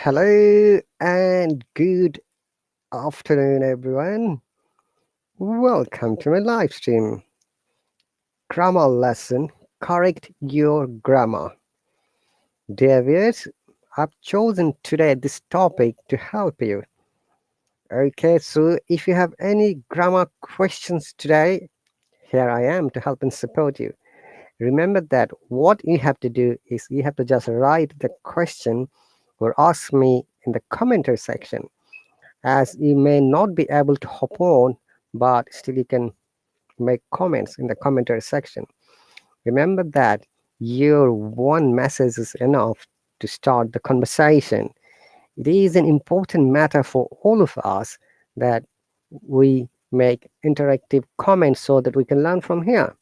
Hello and good afternoon, everyone. Welcome to my live stream. Grammar lesson. Correct your grammar. Dear viewers, I've chosen today this topic to help you. Okay, so if you have any grammar questions today, here I am to help and support you. Remember that what you have to do is you have to just write the question or ask me in the commentary section, as you may not be able to hop on, but still you can make comments in the commentary section. Remember that your one message is enough to start the conversation. It is an important matter for all of us that we make interactive comments so that we can learn from here.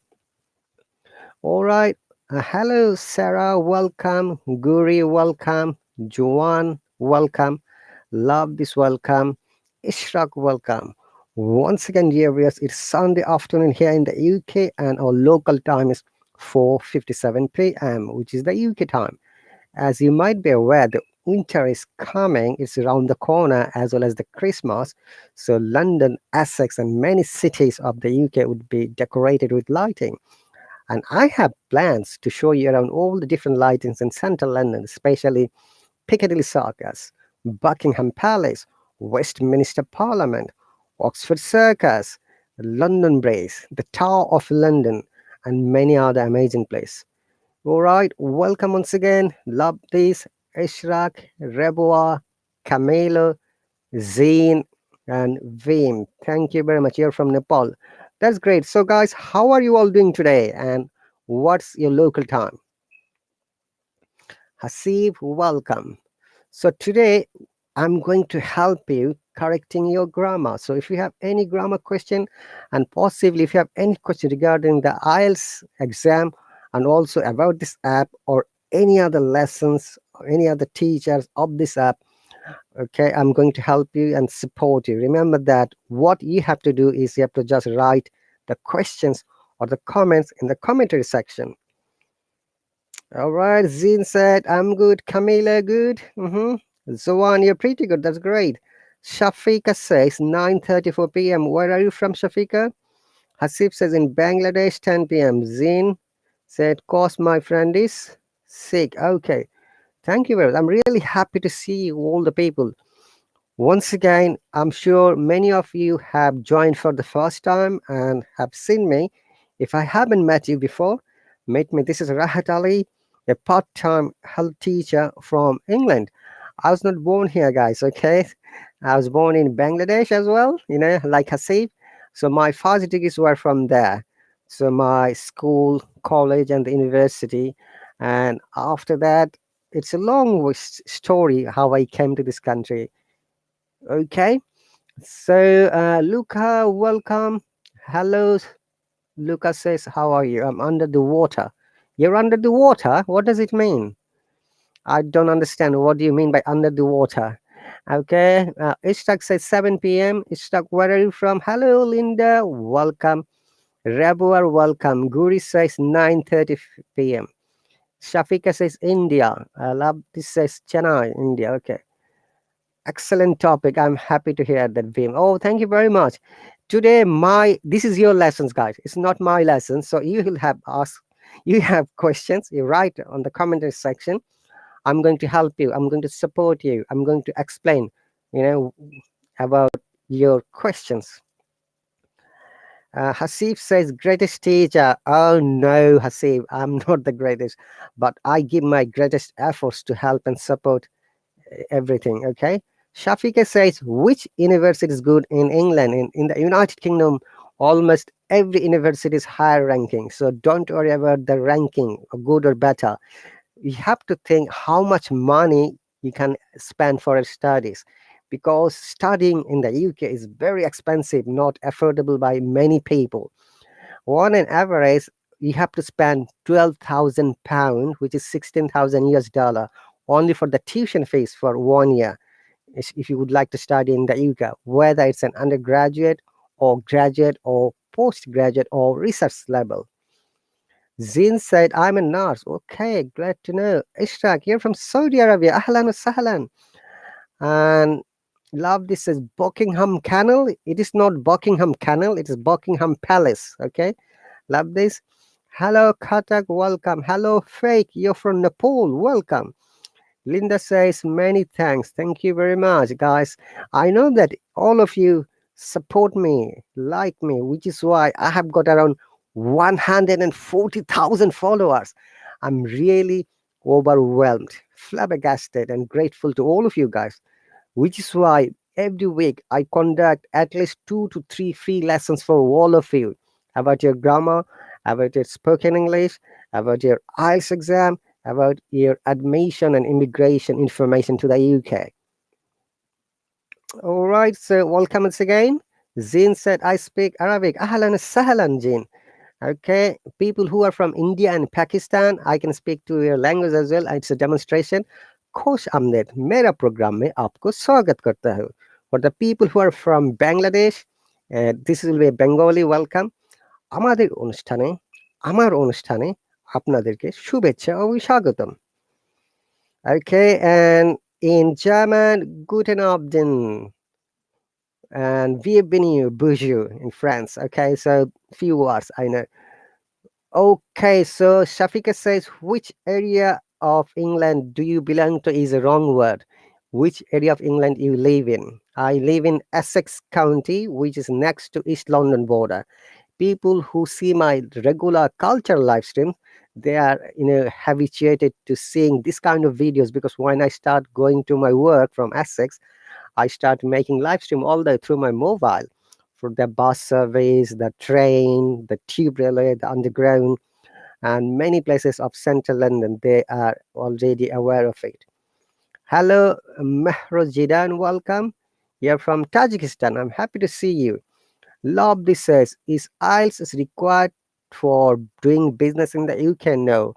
All right. Hello, Sarah. Welcome. Guri, welcome. Joanne, welcome. Love this, welcome. Ishraq, welcome. Once again, dear viewers, it's Sunday afternoon here in the UK, and our local time is 4:57 p.m., which is the UK time. As you might be aware, the winter is coming, it's around the corner, as well as the Christmas. So, London, Essex, and many cities of the UK would be decorated with lighting. And I have plans to show you around all the different lightings in central London, especially Piccadilly Circus, Buckingham Palace, Westminster Parliament, Oxford Circus, London Bridge, the Tower of London, and many other amazing places. All right, welcome once again. Love this, Ishraq, Reboa, Camilo, Zane, and Vim. Thank you very much. You're from Nepal. That's great. So, guys, how are you all doing today? And what's your local time? Hasib, welcome. So, today I'm going to help you correcting your grammar. So, if you have any grammar question, and possibly if you have any question regarding the IELTS exam and also about this app or any other lessons or any other teachers of this app, okay, I'm going to help you and support you. Remember that what you have to do is you have to just write the questions or the comments in the commentary section. All right, Zin said, I'm good. Camila, good. Zoan, you're pretty good. That's great. Shafika says 9:34 p.m. Where are you from, Shafika? Hasib says in Bangladesh 10 p.m. Zin said, cause my friend is sick. Okay. Thank you very much. I'm really happy to see all the people. Once again, I'm sure many of you have joined for the first time and have seen me. If I haven't met you before, meet me. This is Rahat Ali, a part-time health teacher from England. I was not born here, guys, okay? I was born in Bangladesh as well, like Hasib. So my first degrees were from there. So my school, college, and the university. And after that, it's a long story how I came to this country. Okay, so Luca, welcome. Hello, Luca says, how are you? I'm under the water. You're under the water? What does it mean? I don't understand. What do you mean by under the water? Okay, Ishtak says 7 p.m. Ishtak, where are you from? Hello, Linda, welcome. Rabuar, welcome. Guri says 9:30 p.m. Shafika says India. I love this, says Chennai, India. Okay. Excellent topic. I'm happy to hear that, Vim. Oh, thank you very much. Today, this is your lessons, guys. It's not my lessons. So you will have you have questions. You write on the commentary section. I'm going to help you. I'm going to support you. I'm going to explain, about your questions. Hasif says, greatest teacher. Oh no, Hasif, I'm not the greatest, but I give my greatest efforts to help and support everything. Okay. Shafika says, which university is good in England? In the United Kingdom, almost every university is higher ranking. So don't worry about the ranking, good or better. You have to think how much money you can spend for your studies, because studying in the UK is very expensive, not affordable by many people. On an average, you have to spend £12,000, which is 16,000 US dollar, only for the tuition fees for 1 year. If you would like to study in the UK, whether it's an undergraduate or graduate or postgraduate or research level. Zin said, I'm a nurse. Okay, glad to know. Ishraq, you're from Saudi Arabia. Ahlan wa sahlan. And love this is Buckingham Canal. It is not Buckingham Canal, it is Buckingham Palace. Okay, love this. Hello, Katak, welcome. Hello, Fake, you're from Nepal, welcome. Linda says, many thanks. Thank you very much, guys. I know that all of you support me, like me, which is why I have got around 140,000 followers. I'm really overwhelmed, flabbergasted, and grateful to all of you guys, which is why every week I conduct at least 2 to 3 free lessons for all of you about your grammar, about your spoken English, about your IELTS exam, about your admission and immigration information to the UK. All right, so welcome once again. Zin said, I speak Arabic. Ahlan sahlan, Zin. Okay, people who are from India and Pakistan, I can speak to your language as well. It's a demonstration. खुश आमदेद मेरा programme में आपको स्वागत करता हूँ. For the people who are from Bangladesh, this will be a Bengali welcome. আমাদের অনুষ্ঠানে আমার অনুষ্ঠানে আপনাদেরকে শুভেচ্ছা ও স্বাগতম. Okay, and in German, guten Abend and bienvenue, bonjour in France. Okay, so few words I know. Okay, so Shafika says, which area of England do you belong to is a wrong word. Which area of England you live in? I live in Essex County, which is next to East London border. People who see my regular cultural live stream, they are habituated to seeing this kind of videos, because when I start going to my work from Essex, I start making live stream all day through my mobile for the bus service, the train, the tube railway, the underground, and many places of central London. They are already aware of it. Hello, Mehrozidan, welcome. You're from Tajikistan. I'm happy to see you. Lobby says, is IELTS is required for doing business in the UK? No.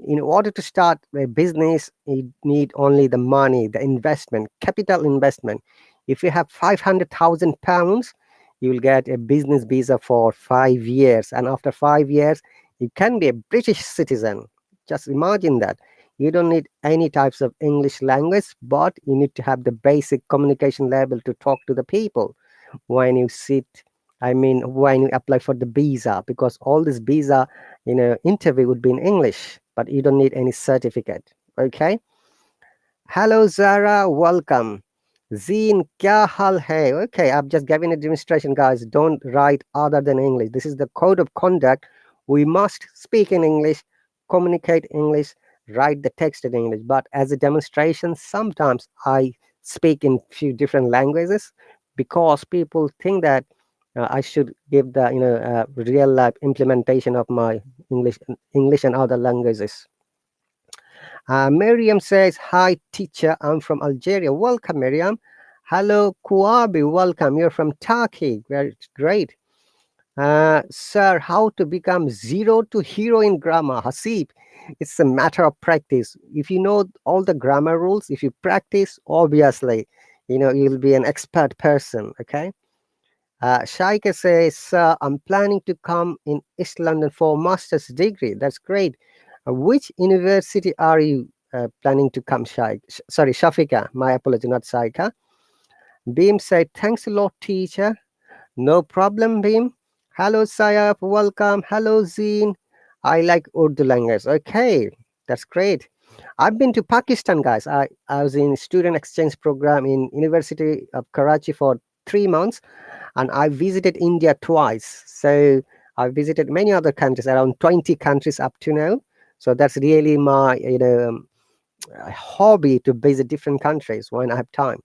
In order to start a business, you need only the money, the investment, capital investment. If you have £500,000, you will get a business visa for 5 years. And after 5 years, you can be a British citizen. Just imagine that. You don't need any types of English language, but you need to have the basic communication level to talk to the people when you sit. I mean, when you apply for the visa, because all this visa, interview would be in English, but you don't need any certificate. Okay. Hello, Zara. Welcome. Zeen, kya hal hai? Okay, I've just given a demonstration, guys. Don't write other than English. This is the code of conduct. We must speak in English, communicate English, write the text in English. But as a demonstration, sometimes I speak in few different languages, because people think that I should give the real life implementation of my English and other languages. Miriam says, hi, teacher. I'm from Algeria. Welcome, Miriam. Hello, Kuabi. Welcome. You're from Turkey. Very great. Sir, how to become zero to hero in grammar? Hasib, it's a matter of practice. If you know all the grammar rules, if you practice, obviously, you'll be an expert person. Okay. Shaika says, I'm planning to come in East London for master's degree. That's great. Which university are you planning to come, Sorry, Shafika. My apology, not Shaika. Beam said, thanks a lot, teacher. No problem, Beam. Hello, Sayaf. Welcome. Hello, Zeen. I like Urdu language. Okay, that's great. I've been to Pakistan, guys. I was in student exchange program in University of Karachi for 3 months, and I visited India twice. So I visited many other countries, around 20 countries up to now. So that's really my hobby, to visit different countries when I have time.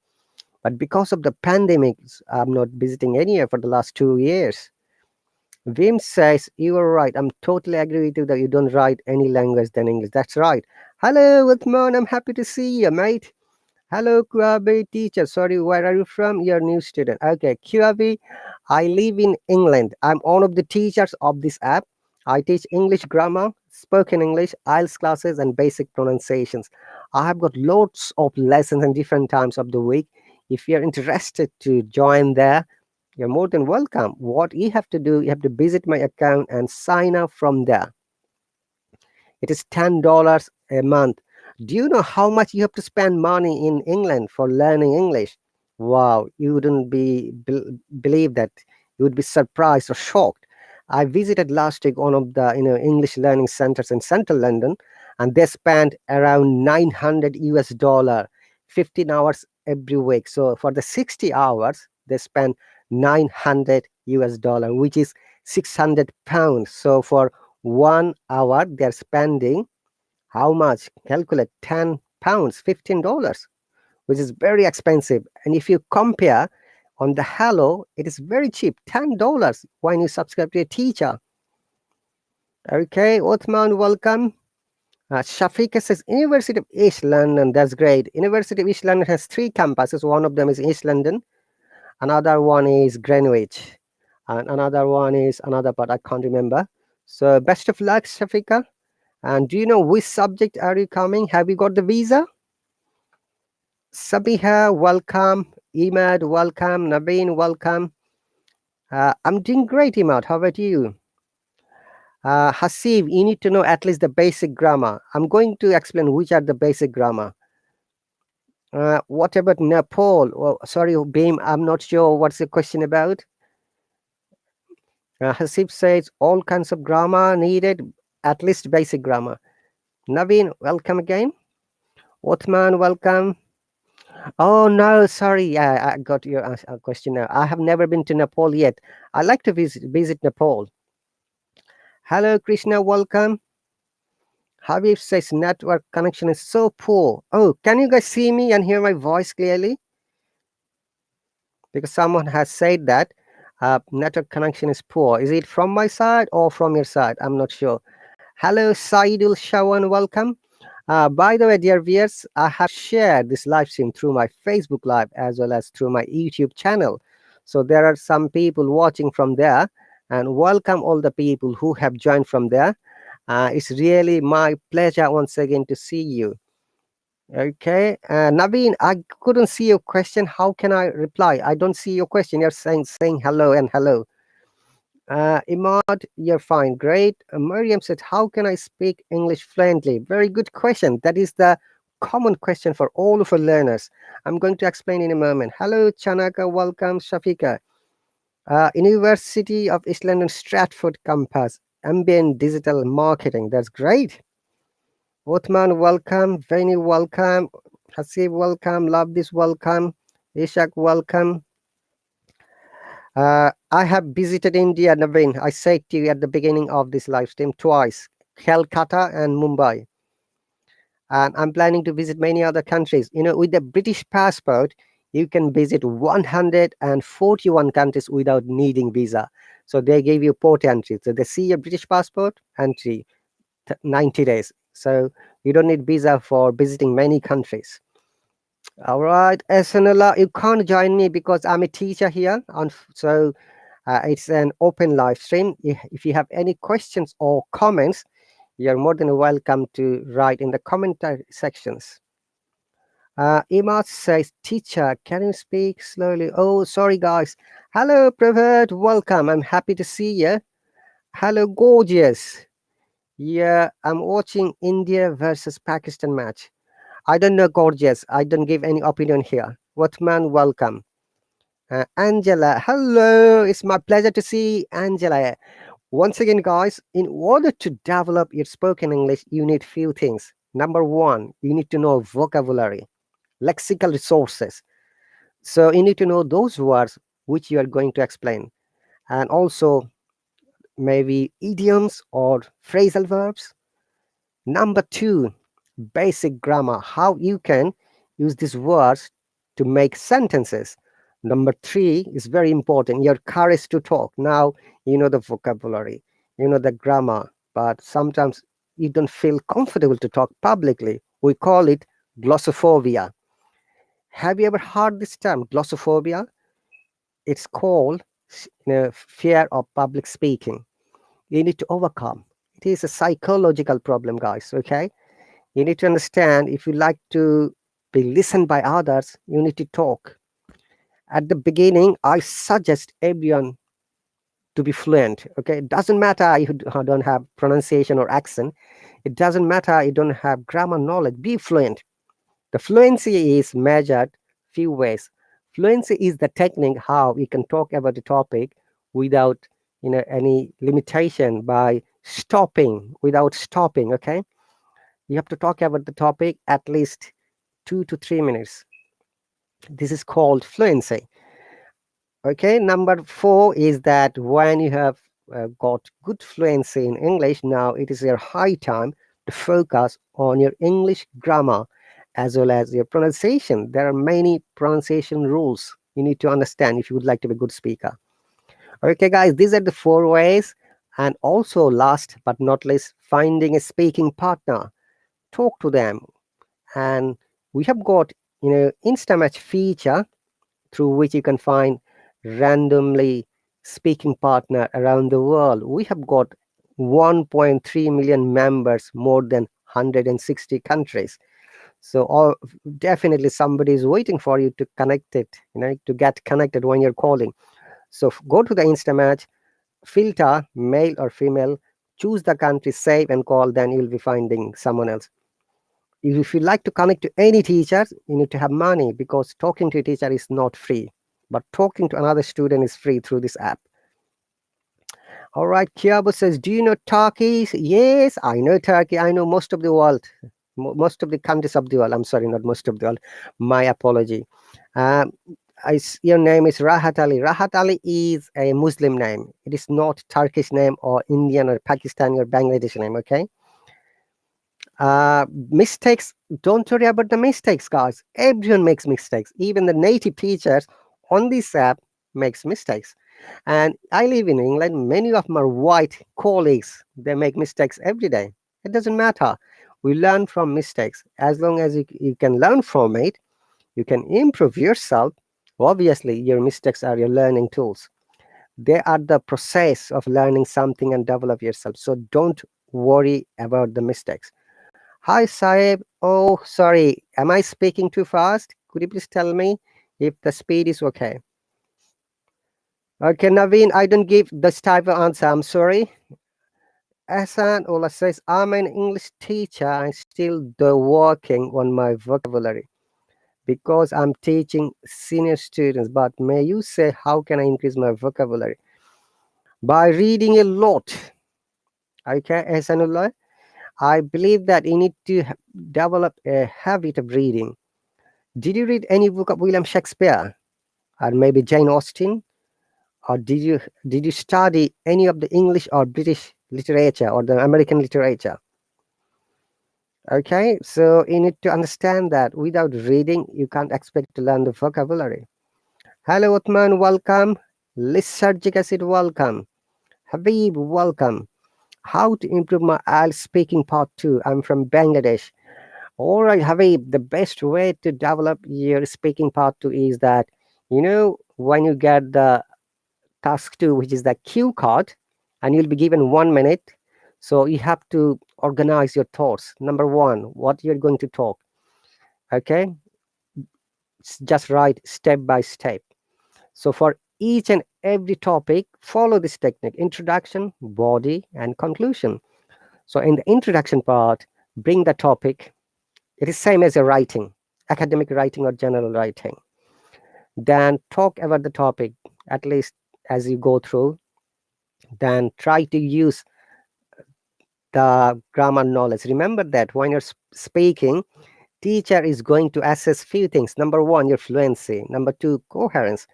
But because of the pandemic, I'm not visiting anywhere for the last 2 years. Vim says, you are right. I'm totally agree with you that you don't write any language than English. That's right. Hello, Uthman. I'm happy to see you, mate. Hello, Kuabi teacher. Sorry, where are you from? You're a new student. Okay, Kuabi, I live in England. I'm one of the teachers of this app. I teach English grammar, spoken English, IELTS classes, and basic pronunciations. I have got lots of lessons in different times of the week. If you're interested to join there, you're more than welcome. What you have to do, you have to visit my account and sign up from there. It is $10 a month. Do you know how much you have to spend money in England for learning English? Wow, you wouldn't believe that. You would be surprised or shocked. I visited last week one of the English learning centers in central London, and they spend around 900 US dollar, 15 hours every week. So for the 60 hours, they spend 900 US dollar, which is 600 pounds. So for 1 hour, they're spending how much? Calculate 10 pounds, $15, which is very expensive. And if you compare on the Hallo, it is very cheap, $10 when you subscribe to a teacher. Okay, Othman, welcome. Shafika says University of East London. That's great. University of East London has 3 campuses. One of them is East London, another one is Greenwich, and another one is another part I can't remember. So best of luck, Shafika. And do you know which subject are you coming? Have you got the visa? Sabiha, welcome. Imad, welcome. Naveen, welcome. I'm doing great, Imad. How about you? Hasib, you need to know at least the basic grammar. I'm going to explain which are the basic grammar. What about Nepal? Oh, sorry, Beam, I'm not sure what's the question about. Hasib says all kinds of grammar needed, at least basic grammar. Naveen, welcome again. Othman, welcome. Oh no, sorry. Yeah, I got your question now. I have never been to Nepal yet. I like to visit Nepal. Hello, Krishna. Welcome. Habib says network connection is so poor. Oh, can you guys see me and hear my voice clearly? Because someone has said that network connection is poor. Is it from my side or from your side? I'm not sure. Hello, Saidul Shawan. Welcome. By the way, dear viewers, I have shared this live stream through my Facebook Live as well as through my YouTube channel. So there are some people watching from there, and welcome all the people who have joined from there. It's really my pleasure once again to see you. Okay, Naveen, I couldn't see your question. How can I reply? I don't see your question. You're saying hello and hello. Imad, you're fine. Great. Mariam said, how can I speak English fluently? Very good question. That is the common question for all of our learners. I'm going to explain in a moment. Hello, Chanaka. Welcome, Shafika. University of East London Stratford campus. Ambient digital marketing. That's great. Othman, welcome. Veni, welcome. Hasib, welcome. Love this, welcome. Ishak, welcome. I have visited India, Naveen. I said to you at the beginning of this live stream twice, Calcutta and Mumbai. And I'm planning to visit many other countries. You know, with the British passport, you can visit 141 countries without needing visa. So they gave you port entry. So they see your British passport, entry, 90 days. So you don't need visa for visiting many countries. All right, Esanula, you can't join me because I'm a teacher here. So it's an open live stream. If you have any questions or comments, you're more than welcome to write in the commentary sections. Imad says, teacher, can you speak slowly? Oh, sorry, guys. Hello, Pravert. Welcome. I'm happy to see you. Hello, gorgeous. Yeah, I'm watching India versus Pakistan match. I don't know, gorgeous. I don't give any opinion here. Watman, welcome. Angela, hello. It's my pleasure to see Angela. Once again, guys, in order to develop your spoken English, you need few things. Number one, you need to know vocabulary, lexical resources. So you need to know those words which you are going to explain, and also maybe idioms or phrasal verbs. Number two, basic grammar, how you can use these words to make sentences. Number three is very important, your courage to talk. Now you know the vocabulary, you know the grammar, but sometimes you don't feel comfortable to talk publicly. We call it glossophobia. Have you ever heard this term, glossophobia? It's called fear of public speaking. You need to overcome. It is a psychological problem, guys. Okay, you need to understand, if you like to be listened by others, you need to talk. At the beginning, I suggest everyone to be fluent. Okay, it doesn't matter you don't have pronunciation or accent. It doesn't matter you don't have grammar knowledge. Be fluent. The fluency is measured few ways. Fluency is the technique how we can talk about the topic without any limitation, by stopping, without stopping. Okay, you have to talk about the topic at least 2 to 3 minutes. This is called fluency. Okay, number 4 is that when you have got good fluency in English, now it is your high time to focus on your English grammar as well as your pronunciation. There are many pronunciation rules you need to understand if you would like to be a good speaker. Okay, guys, these are the 4 ways. And also, last but not least, finding a speaking partner. Talk to them. And we have got Instamatch feature through which you can find randomly speaking partner around the world. We have got 1.3 million members, more than 160 countries. So definitely somebody is waiting for you to connect it, to get connected when you're calling. So go to the Instamatch, filter male or female, choose the country, save and call, then you'll be finding someone else. If you like to connect to any teacher, you need to have money, because talking to a teacher is not free, but talking to another student is free through this app. All right, Kiabo says, do you know Turkey? Yes, I know Turkey. I know most of the world, most of the countries of the world. I'm sorry, not most of the world. My apology. Um, your name is Rahat Ali. Rahat Ali is a Muslim name. It is not Turkish name or Indian or Pakistani or Bangladeshi name, okay? Mistakes, don't worry about the mistakes, guys. Everyone makes mistakes. Even the native teachers on this app makes mistakes. And I live in England. Many of my white colleagues, they make mistakes every day. It doesn't matter. We learn from mistakes. As long as you can learn from it, you can improve yourself. Obviously, your mistakes are your learning tools. They are the process of learning something and develop yourself. So don't worry about the mistakes. Hi, Saib. Oh, sorry. Am I speaking too fast? Could you please tell me if the speed is okay? Okay, Naveen, I don't give this type of answer. I'm sorry. Asan Ola says, I'm an English teacher. I'm still working on my vocabulary because I'm teaching senior students. But may you say, how can I increase my vocabulary? By reading a lot. Okay, Asanullah. I believe that you need to develop a habit of reading. Did you read any book of William Shakespeare, or maybe Jane Austen, or did you study any of the English or British literature or the American literature? Okay, so you need to understand that without reading, you can't expect to learn the vocabulary. Hello, Uthman, welcome. Lysergic acid, welcome. Habib, welcome. How to improve my IELTS speaking part 2. I'm from Bangladesh. All right, Habib, the best way to develop your speaking part 2 is that, when you get the task 2, which is the cue card, and you'll be given 1 minute. So you have to organize your thoughts. Number 1, what you're going to talk. Okay, just write step by step. So for each and every topic, follow this technique: introduction, body, and conclusion. So in the introduction part, bring the topic. It is same as a writing, academic writing or general writing. Then talk about the topic, at least as you go through. Then try to use the grammar knowledge. Remember that when you're speaking, teacher is going to assess few things. Number 1, your fluency. Number 2, coherence.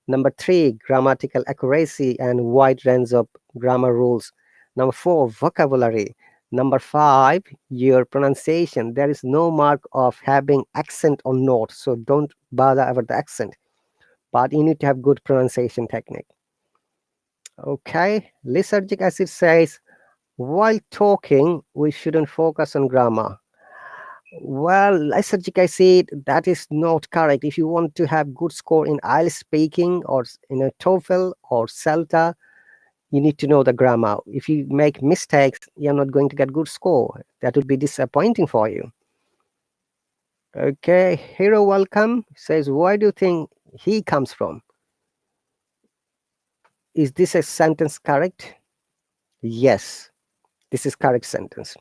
Number 3, grammatical accuracy and wide range of grammar rules. Number 4, vocabulary. Number 5, your pronunciation. There is no mark of having accent or not, so don't bother about the accent. But you need to have good pronunciation technique. Okay, lysergic acid says, while talking, we shouldn't focus on grammar. Well, lysergic acid, that is not correct. If you want to have good score in IELTS speaking or in a TOEFL or CELTA, you need to know the grammar. If you make mistakes, you're not going to get good score. That would be disappointing for you. Okay, Hero welcome says, where do you think he comes from? Is this a sentence correct? Yes, this is correct sentence.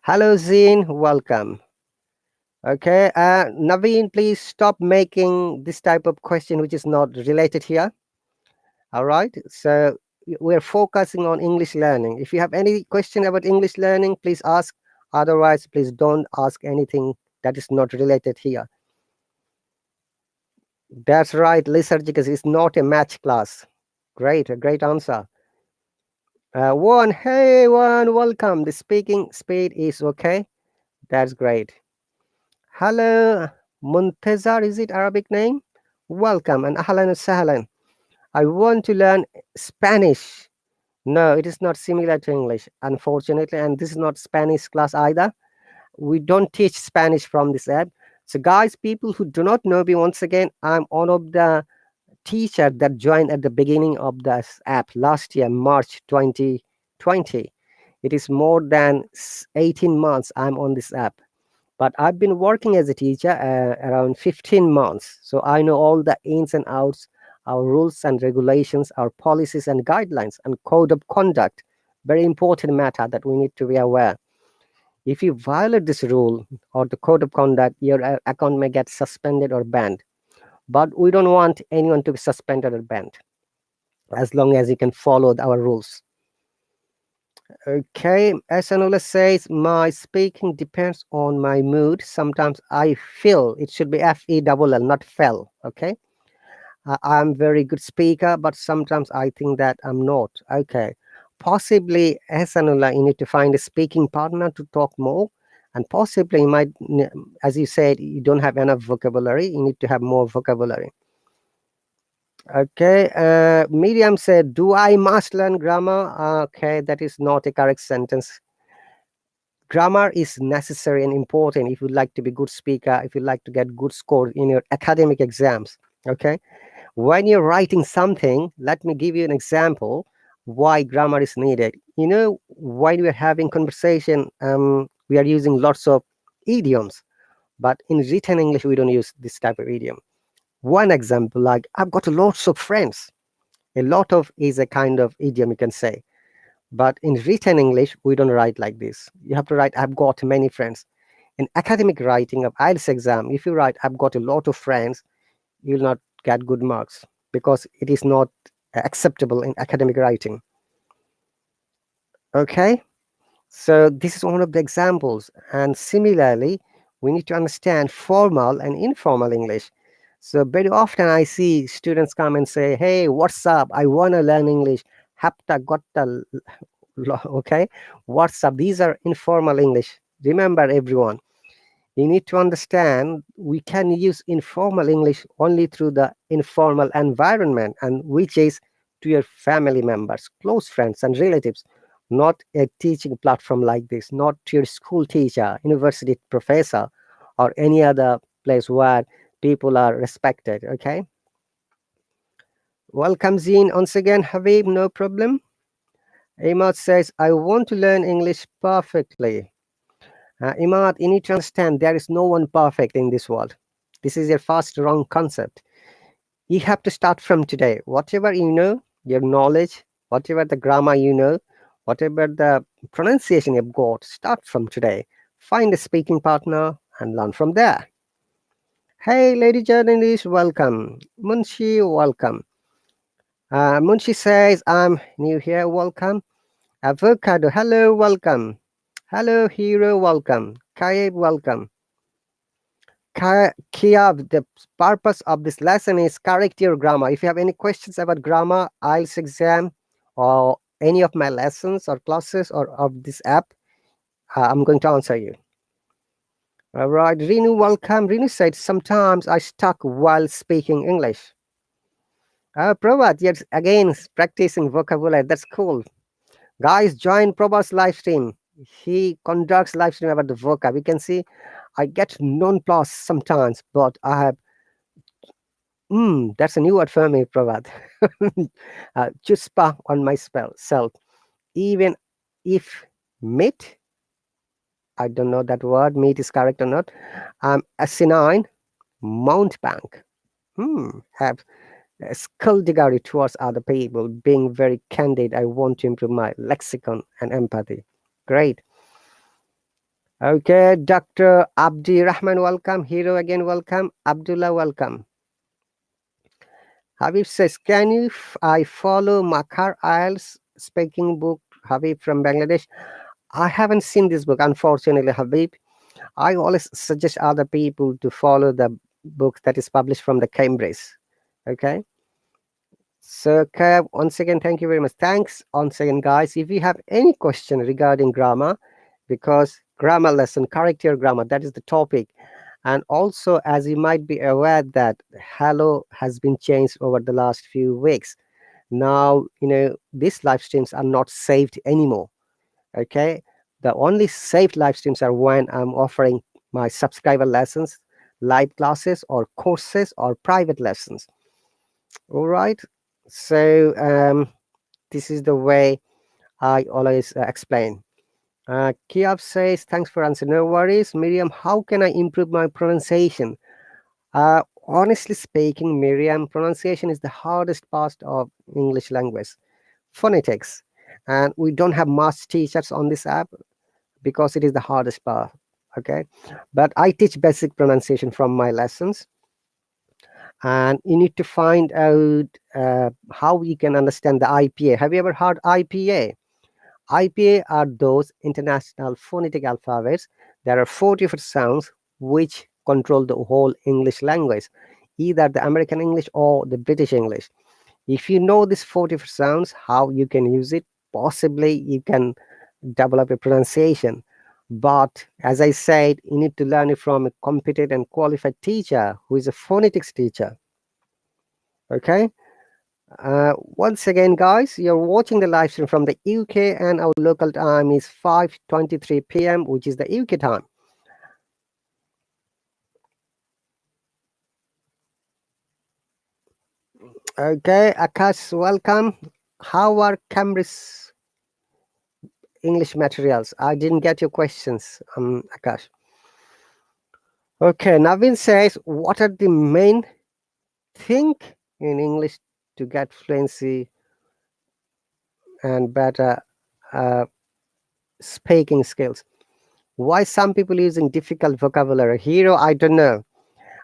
Hello, Zine. Welcome. Okay, Naveen, please stop making this type of question which is not related here. All right, so we're focusing on English learning. If you have any question about English learning, please ask. Otherwise, please don't ask anything that is not related here. That's right, Lysergicus is not a match class. Great, a great answer. One, hey, one, welcome. The speaking speed is okay. That's great. Hello, Muntazar, is it Arabic name? Welcome and ahlan and sahlan. I want to learn Spanish. No, it is not similar to English, unfortunately, and this is not Spanish class either. We don't teach Spanish from this app. So, guys, people who do not know me, once again, I'm one of the teacher that joined at the beginning of this app last year, March 2020. It is more than 18 months I'm on this app. But I've been working as a teacher around 15 months. So I know all the ins and outs, our rules and regulations, our policies and guidelines, and code of conduct. Very important matter that we need to be aware. If you violate this rule or the code of conduct, your account may get suspended or banned. But we don't want anyone to be suspended or banned as long as you can follow our rules. Okay, as Anula says, my speaking depends on my mood. Sometimes I feel, it should be F-E-L-L, not fell. Okay, I'm very good speaker, but sometimes I think that I'm not. Okay, possibly, as Anula, you need to find a speaking partner to talk more. And possibly, you might, as you said, you don't have enough vocabulary. You need to have more vocabulary. Okay, Miriam said, do I must learn grammar? Okay, that is not a correct sentence. Grammar is necessary and important if you'd like to be good speaker, if you'd like to get good scores in your academic exams. Okay, when you're writing something, let me give you an example why grammar is needed. You know, while we're having conversation, we are using lots of idioms, but in written English, we don't use this type of idiom. One example, like, I've got lots of friends. A lot of is a kind of idiom, you can say. But in written English, we don't write like this. You have to write, I've got many friends. In academic writing of IELTS exam, if you write, I've got a lot of friends, you'll not get good marks because it is not acceptable in academic writing. Okay, so this is one of the examples. And similarly, we need to understand formal and informal English. So very often I see students come and say, hey, what's up? I want to learn English. Hapta gotta, okay? What's up? These are informal English. Remember, everyone, you need to understand we can use informal English only through the informal environment, and which is to your family members, close friends, and relatives, not a teaching platform like this, not to your school teacher, university professor, or any other place where people are respected. Okay. Welcome, Zine. Once again, Habib, no problem. Imad says, I want to learn English perfectly. Imad, you need to understand there is no one perfect in this world. This is your first wrong concept. You have to start from today. Whatever you know, your knowledge, whatever the grammar you know, whatever the pronunciation you've got, start from today. Find a speaking partner and learn from there. Hey, lady journalist, welcome. Munshi, welcome. Munshi says, I'm new here, welcome. Avocado, hello, welcome. Hello, hero, welcome. Kaib, welcome. Kia, the purpose of this lesson is correct your grammar. If you have any questions about grammar, IELTS exam, or any of my lessons or classes or of this app, I'm going to answer you. All right, Renu, welcome. Renu said, sometimes I stuck while speaking English. Prabhat, yes, again, practicing vocabulary. That's cool. Guys, join Prabhat's live stream. He conducts live stream about the vocab. You can see I get non-plus sometimes, but I have, that's a new word for me, Prabhat. Chuspa on my self. Even if meet, I don't know that word, meet is correct or not. Asinine, mountebank. Have skullduggery towards other people, being very candid. I want to improve my lexicon and empathy. Great. Okay, Dr. Abdi Rahman, welcome. Hero again, welcome. Abdullah, welcome. Habib says, can you I follow Makar Isles speaking book, Habib from Bangladesh? I haven't seen this book, unfortunately, Habib. I always suggest other people to follow the book that is published from the Cambridge. Okay. So, Kev, once again, thank you very much. Thanks once again, guys. If you have any question regarding grammar, because grammar lesson, correct your grammar, that is the topic. And also, as you might be aware that Hallo has been changed over the last few weeks. Now, these live streams are not saved anymore. Okay. The only saved live streams are when I'm offering my subscriber lessons, live classes, or courses, or private lessons. All right. So this is the way I always explain. Kiab says, thanks for answering. No worries. Miriam, how can I improve my pronunciation? Honestly speaking, Miriam, pronunciation is the hardest part of English language. Phonetics. And we don't have much teachers on this app because it is the hardest part. Okay. But I teach basic pronunciation from my lessons. And you need to find out how you can understand the IPA. Have you ever heard IPA? IPA are those international phonetic alphabets. There are 4 different sounds which control the whole English language, either the American English or the British English. If you know these 4 different sounds, how you can use it, possibly you can develop a pronunciation. But as I said, you need to learn it from a competent and qualified teacher who is a phonetics teacher. Okay. Once again, guys, you're watching the live stream from the UK, and our local time is 5:23 p.m., which is the UK time. Okay, Akash, welcome. How are Cambridge English materials? I didn't get your questions, Akash. Okay, Navin says, what are the main thing in English to get fluency and better speaking skills? Why some people using difficult vocabulary? Hero, I don't know.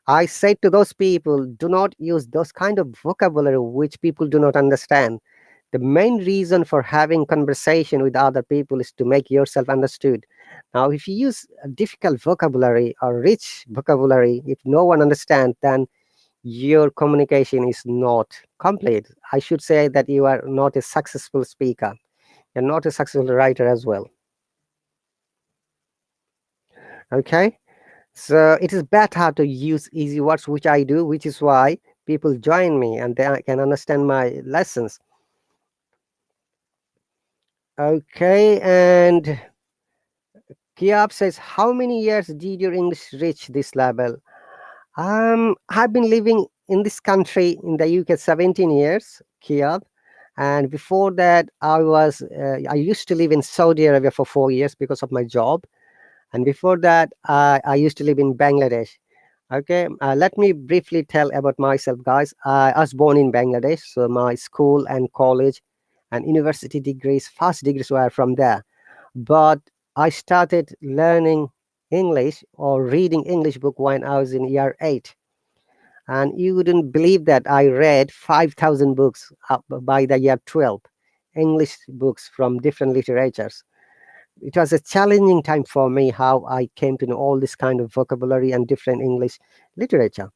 I say to those people, do not use those kind of vocabulary which people do not understand. The main reason for having conversation with other people is to make yourself understood. Now, if you use a difficult vocabulary or rich vocabulary, if no one understands, then your communication is not complete. I should say that you are not a successful speaker. You're not a successful writer as well. Okay. So it is better to use easy words, which I do, which is why people join me and they can understand my lessons. Okay, and Kiab says, how many years did your English reach this level? I've been living in this country in the UK 17 years, Kiab. And before that, I used to live in Saudi Arabia for 4 years because of my job. And before that, I used to live in Bangladesh. Okay, let me briefly tell about myself, guys. I was born in Bangladesh, so my school and college and university degrees, first degrees were from there. But I started learning English or reading English book when I was in year 8. And you wouldn't believe that I read 5,000 books up by the year 12, English books from different literatures. It was a challenging time for me how I came to know all this kind of vocabulary and different English literature.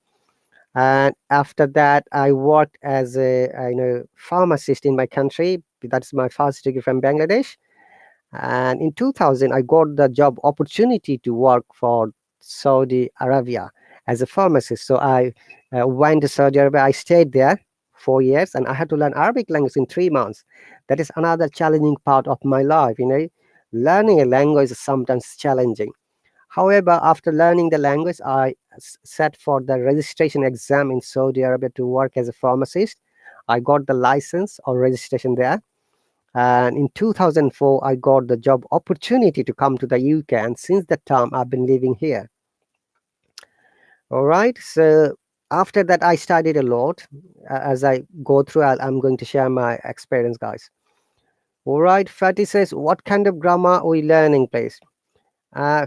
And after that, I worked as a pharmacist in my country. That's my first degree from Bangladesh. And in 2000, I got the job opportunity to work for Saudi Arabia as a pharmacist. So I went to Saudi Arabia. I stayed there 4 years, and I had to learn Arabic language in 3 months. That is another challenging part of my life. Learning a language is sometimes challenging. However, after learning the language, I sat for the registration exam in Saudi Arabia to work as a pharmacist. I got the license or registration there. And in 2004, I got the job opportunity to come to the UK. And since that time, I've been living here. All right. So after that I studied a lot. As I go through, I'm going to share my experience, guys. All right, Fatty says, what kind of grammar are we learning, please?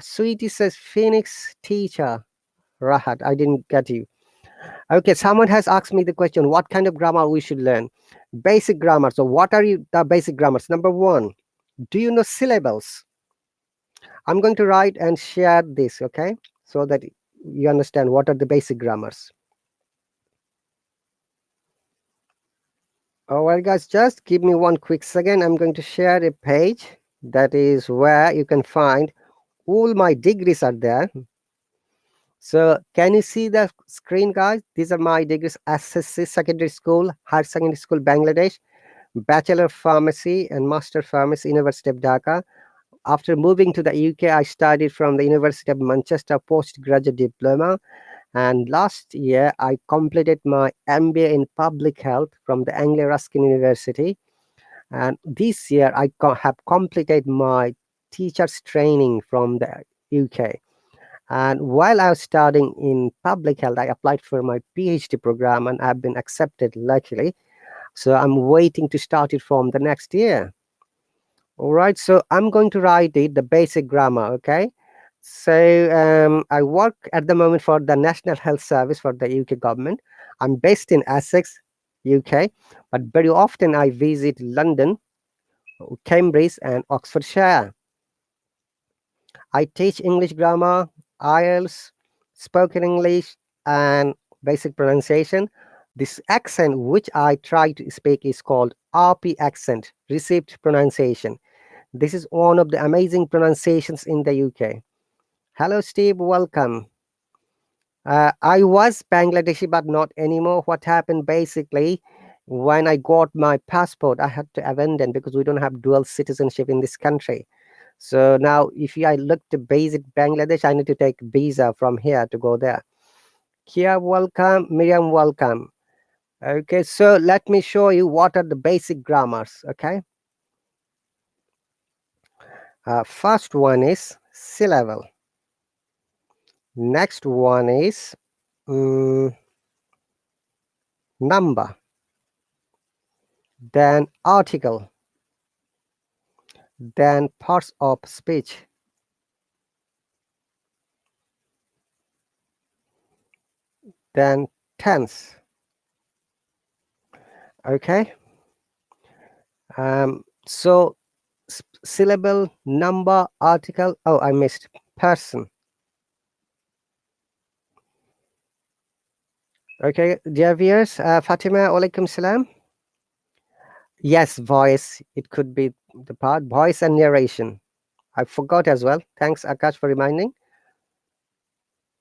Sweetie says, Phoenix teacher. Rahat, I didn't get you. Okay, someone has asked me the question, what kind of grammar we should learn? Basic grammar. So what are the basic grammars? Number one, do you know syllables? I'm going to write and share this, okay? So that you understand what are the basic grammars. All right, guys, just give me one quick second. I'm going to share a page that is where you can find all my degrees are there. So can you see the screen, guys? These are my degrees: SSC Secondary School, Higher Secondary School, Bangladesh, Bachelor of Pharmacy and Master Pharmacy, University of Dhaka. After moving to the UK, I studied from the University of Manchester postgraduate diploma. And last year, I completed my MBA in public health from the Anglia Ruskin University. And this year, I have completed my teacher's training from the UK. And while I was studying in public health, I applied for my PhD program and I've been accepted, luckily. So I'm waiting to start it from the next year. All right, so I'm going to write it, the basic grammar, okay? So I work at the moment for the National Health Service for the UK government. I'm based in Essex, UK, but very often I visit London, Cambridge, and Oxfordshire. I teach English grammar, IELTS, spoken English, and basic pronunciation. This accent, which I try to speak, is called RP accent, received pronunciation. This is one of the amazing pronunciations in the UK. Hello, Steve. Welcome. I was Bangladeshi, but not anymore. What happened basically, when I got my passport, I had to abandon because we don't have dual citizenship in this country. So now, if I look to visit Bangladesh, I need to take visa from here to go there. Kia, welcome. Miriam, welcome. Okay, so let me show you what are the basic grammars. Okay. First one is syllable. Next one is number. Then article. Then parts of speech. Then tense. Okay. So syllable, number, article. Oh, I missed person. Okay, dear viewers, Fatima, alaikum salam. Yes, voice. It could be the part, voice and narration. I forgot as well. Thanks, Akash, for reminding.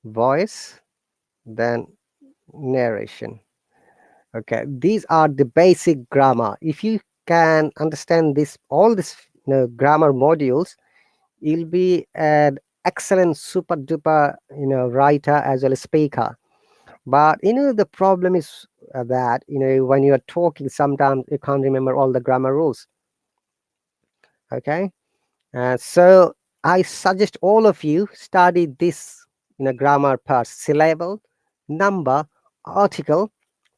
Voice, then narration. Okay, these are the basic grammar. If you can understand this, all this grammar modules, you'll be an excellent super duper writer as well as speaker. But the problem is that when you're talking, sometimes you can't remember all the grammar rules. Okay, so I suggest all of you study this grammar parts: syllable, number, article,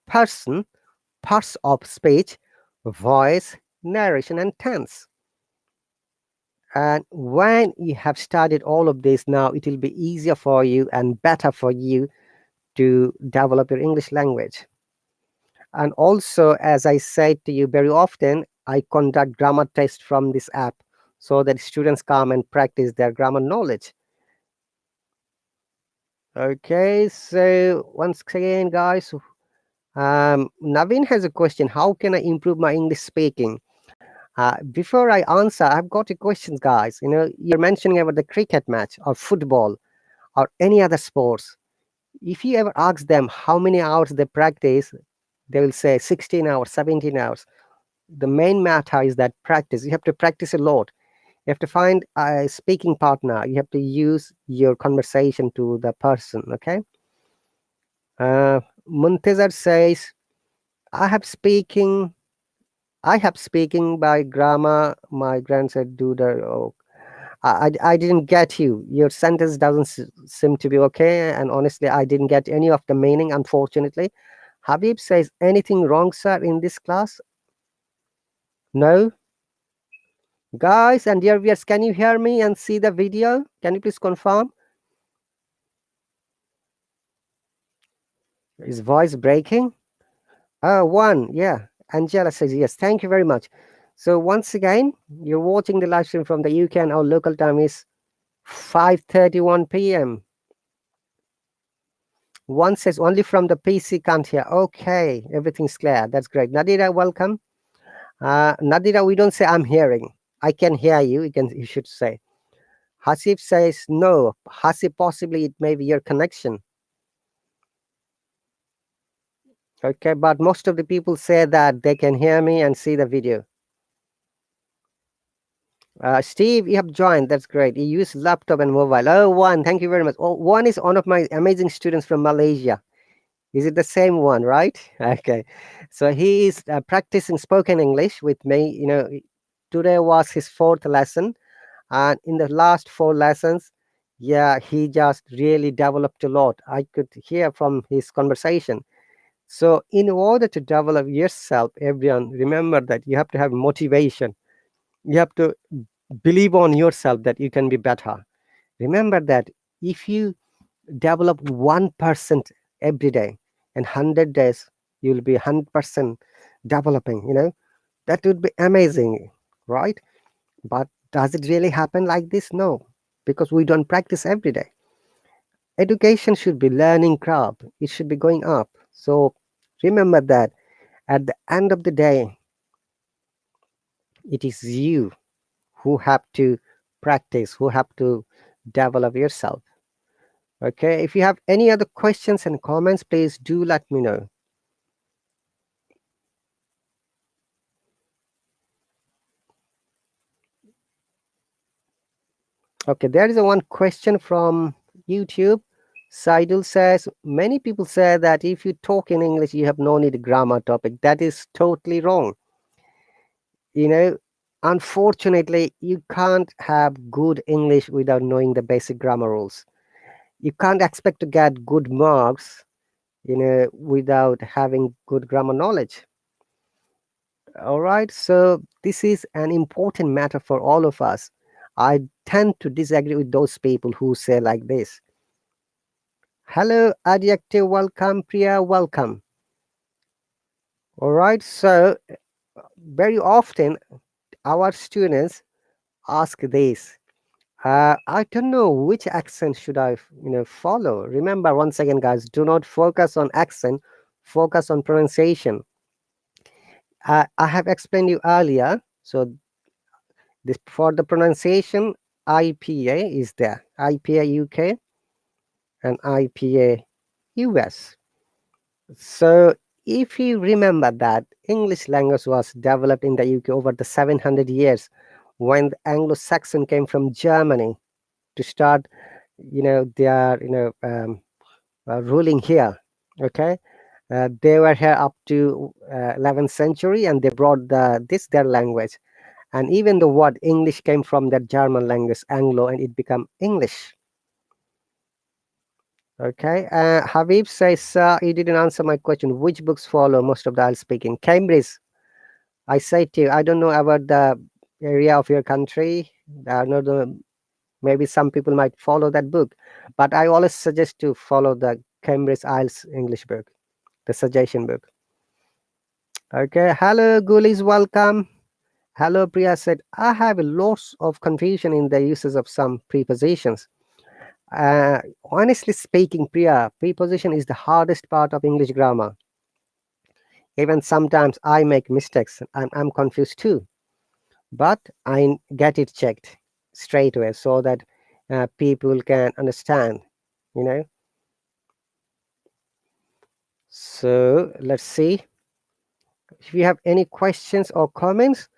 person, parts of speech, voice, narration, and tense. And when you have studied all of this, now it will be easier for you and better for you to develop your English language. And also, as I said to you very often, I conduct grammar tests from this app so that students come and practice their grammar knowledge. Okay, so once again, guys, Naveen has a question. How can I improve my English speaking? Before I answer, I've got a question, guys. You're mentioning about the cricket match or football or any other sports. If you ever ask them how many hours they practice, they will say 16 hours, 17 hours. The main matter is that practice. You have to practice a lot. You have to find a speaking partner. You have to use your conversation to the person. Okay. Muntazar says, I have speaking by grammar. My grandson do the. Oh. I didn't get you. Your sentence doesn't seem to be okay, and honestly, I didn't get any of the meaning, unfortunately. Habib says, anything wrong, sir, in this class? No? Guys and dear viewers, can you hear me and see the video? Can you please confirm? Is voice breaking? Oh, one, yeah. Angela says yes. Thank you very much. So once again, you're watching the live stream from the UK, and our local time is 5:31 p.m. One says only from the PC, can't hear. Okay, everything's clear. That's great. Nadira, welcome. Nadira, we don't say I'm hearing. I can hear you. You should say. Hasif says no. Hasif, possibly it may be your connection. Okay, but most of the people say that they can hear me and see the video. Steve, you have joined. That's great. You use laptop and mobile. Oh, one. Thank you very much. Oh, one is one of my amazing students from Malaysia. Is it the same one, right? Okay. So he is practicing spoken English with me. Today was his fourth lesson. And in the last four lessons, yeah, he just really developed a lot. I could hear from his conversation. So, in order to develop yourself, everyone, remember that you have to have motivation. You have to believe on yourself that you can be better. Remember that if you develop 1% every day, in 100 days, you'll be 100% developing, that would be amazing, right? But does it really happen like this? No, because we don't practice every day. Education should be learning curve, it should be going up. So remember that at the end of the day, it is you who have to practice, who have to develop yourself. Okay, if you have any other questions and comments, please do let me know. Okay, there is a one question from YouTube. Saidul says, many people say that if you talk in English, you have no need grammar topic. That is totally wrong. You know, unfortunately, you can't have good English without knowing the basic grammar rules. You can't expect to get good marks, without having good grammar knowledge. All right, so this is an important matter for all of us. I tend to disagree with those people who say like this. Hello, Adjective, welcome. Priya, welcome. All right, so very often our students ask this. I don't know which accent should I, follow. Remember, once again, guys, do not focus on accent, focus on pronunciation. I have explained you earlier. So this for the pronunciation, IPA is there. IPA UK and IPA US. So if you remember that English language was developed in the UK over the 700 years when the Anglo-Saxon came from Germany to start, their, ruling here. Okay. They were here up to 11th century, and they brought their language. And even the word English came from that German language, Anglo, and it became English. Okay. Habib says, you didn't answer my question. Which books follow most of the I'll speaking? Cambridge. I say to you, I don't know about the area of your country. I know maybe some people might follow that book, but I always suggest to follow the Cambridge IELTS English book, the suggestion book. Okay. Hello, Gulis. Welcome. Hello, Priya said, I have a lots of confusion in the uses of some prepositions. Honestly speaking, Priya, preposition is the hardest part of English grammar. Even sometimes I make mistakes and I'm confused too. But I get it checked straight away so that people can understand, you know. So let's see. If you have any questions or comments,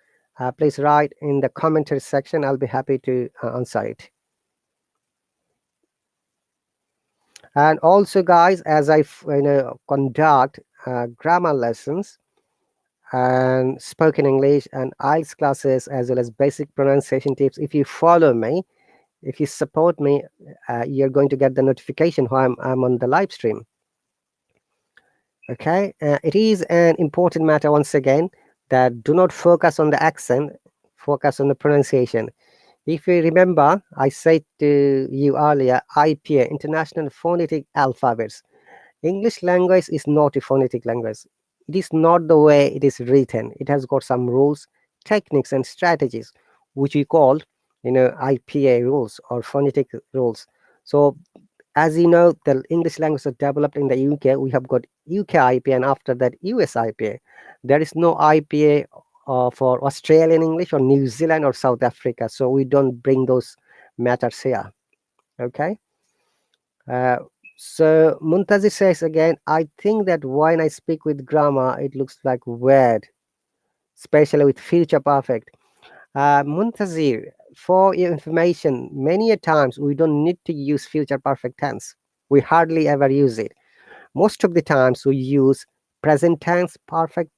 please write in the commentary section. I'll be happy to answer it. And also, guys, as I conduct grammar lessons, and spoken English and IELTS classes, as well as basic pronunciation tips. If you follow me, if you support me, you're going to get the notification when I'm on the live stream. Okay, it is an important matter once again that do not focus on the accent, focus on the pronunciation. If you remember, I said to you earlier, IPA, International Phonetic Alphabets. English language is not a phonetic language. It is not the way it is written. It has got some rules, techniques, and strategies, which we call, IPA rules or phonetic rules. So, as you know, the English language is developed in the UK. We have got UK IPA, and after that, US IPA. There is no IPA for Australian English or New Zealand or South Africa. So we don't bring those matters here. Okay. Uh, so Muntazir says again, I think that when I speak with grammar, it looks like weird, especially with future perfect. Muntazir, for your information, many a times we don't need to use future perfect tense. We hardly ever use it. Most of the times we use present tense, perfect,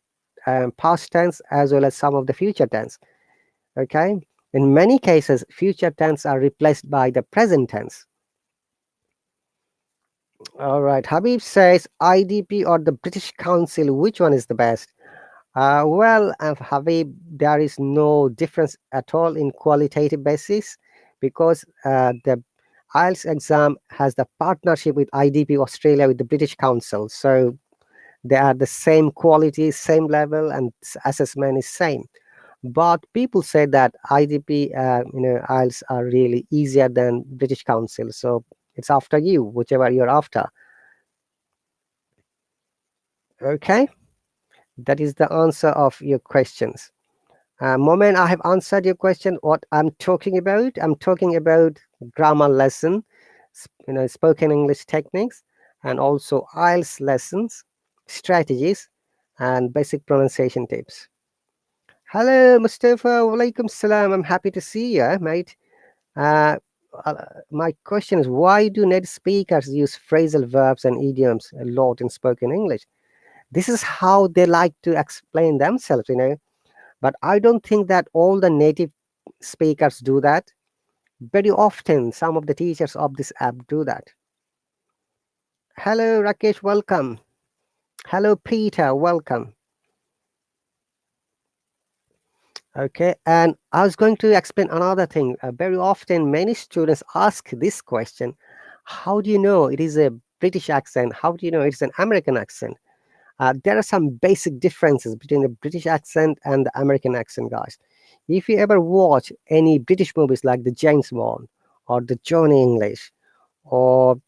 past tense, as well as some of the future tense. Okay. In many cases, future tense are replaced by the present tense. All right. Habib says IDP or the British Council, which one is the best? Habib, there is no difference at all in qualitative basis because the IELTS exam has the partnership with IDP Australia with the British Council. So they are the same quality, same level, and assessment is same. But people say that IDP, IELTS are really easier than British Council. So it's after you, whichever you're after. Okay, that is the answer of your questions. Moment I have answered your question, what I'm talking about grammar lesson, spoken English techniques, and also IELTS lessons, strategies, and basic pronunciation tips. Hello, Mustafa. Walaikum salam. I'm happy to see you, mate. Uh, my question is, why do native speakers use phrasal verbs and idioms a lot in spoken English? This is how they like to explain themselves. But I don't think that all the native speakers do that. Very often, some of the teachers of this app do that. Hello, Rakesh, welcome. Hello, Peter, welcome. Okay, and I was going to explain another thing. Very often, many students ask this question: how do you know it is a British accent? How do you know it's an American accent? There are some basic differences between the British accent and the American accent, guys. If you ever watch any British movies like the James Bond or the Johnny English or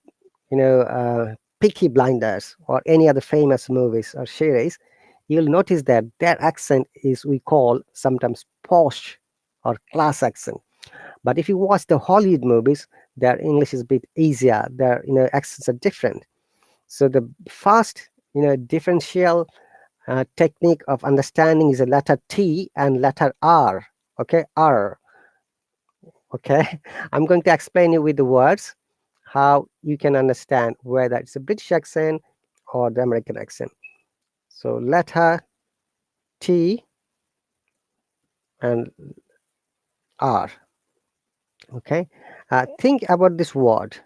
Peaky Blinders or any other famous movies or series, you'll notice that their accent is we call sometimes posh or class accent. But if you watch the Hollywood movies, their English is a bit easier. Their accents are different. So the first differential technique of understanding is a letter T and letter R. Okay, R. Okay, I'm going to explain you with the words how you can understand whether it's a British accent or the American accent. So letter T and R. Okay, think about this word.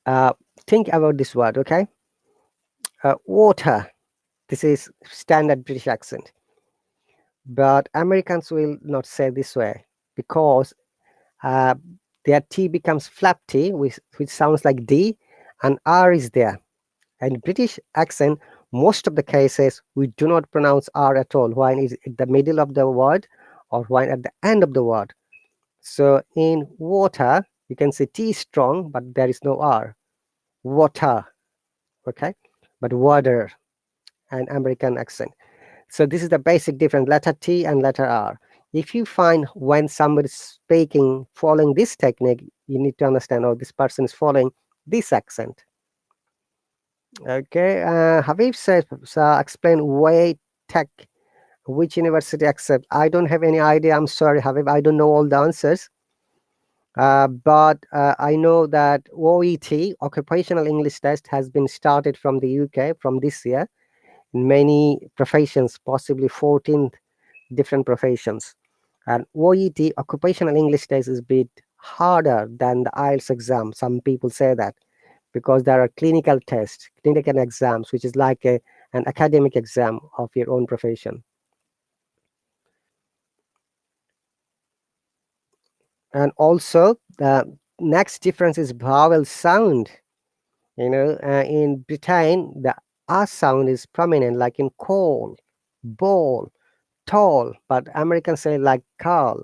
Uh, think about this word. Okay, water. This is standard British accent, but Americans will not say this way because uh, their T becomes flap T, which sounds like D, and R is there. And British accent, most of the cases, we do not pronounce R at all when it's at the middle of the word or when at the end of the word. So in water, you can say T is strong, but there is no R. Water, okay? But water, an American accent. So this is the basic difference, letter T and letter R. If you find when somebody is speaking following this technique, you need to understand, oh, this person is following this accent. Okay, Habib says, explain why tech, which university accept. I don't have any idea. I'm sorry, Habib. I don't know all the answers. But I know that OET, Occupational English Test, has been started from the UK from this year in many professions, possibly 14 different professions. And OET, Occupational English Test, is a bit harder than the IELTS exam. Some people say that because there are clinical tests, clinical exams, which is like an academic exam of your own profession. And also, the next difference is vowel sound. In Britain, the R sound is prominent, like in call, ball, tall, but Americans say like call,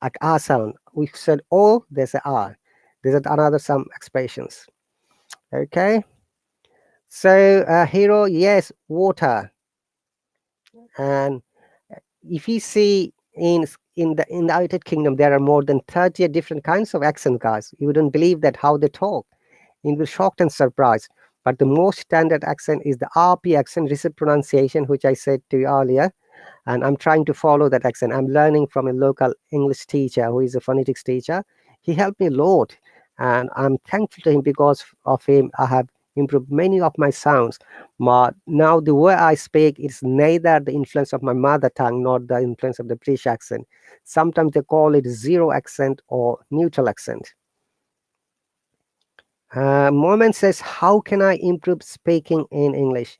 like R sound. We said O, there's a R. There's another some expressions. Okay. So hero, yes, water. And if you see in the United Kingdom, there are more than 30 different kinds of accent, guys. You wouldn't believe that how they talk. You'll be shocked and surprised. But the most standard accent is the RP accent, receipt pronunciation, which I said to you earlier. And I'm trying to follow that accent. I'm learning from a local English teacher who is a phonetics teacher. He helped me a lot, and I'm thankful to him. Because of him, I have improved many of my sounds. Now the way I speak is neither the influence of my mother tongue nor the influence of the British accent. Sometimes they call it zero accent or neutral accent. Moment says, how can I improve speaking in English?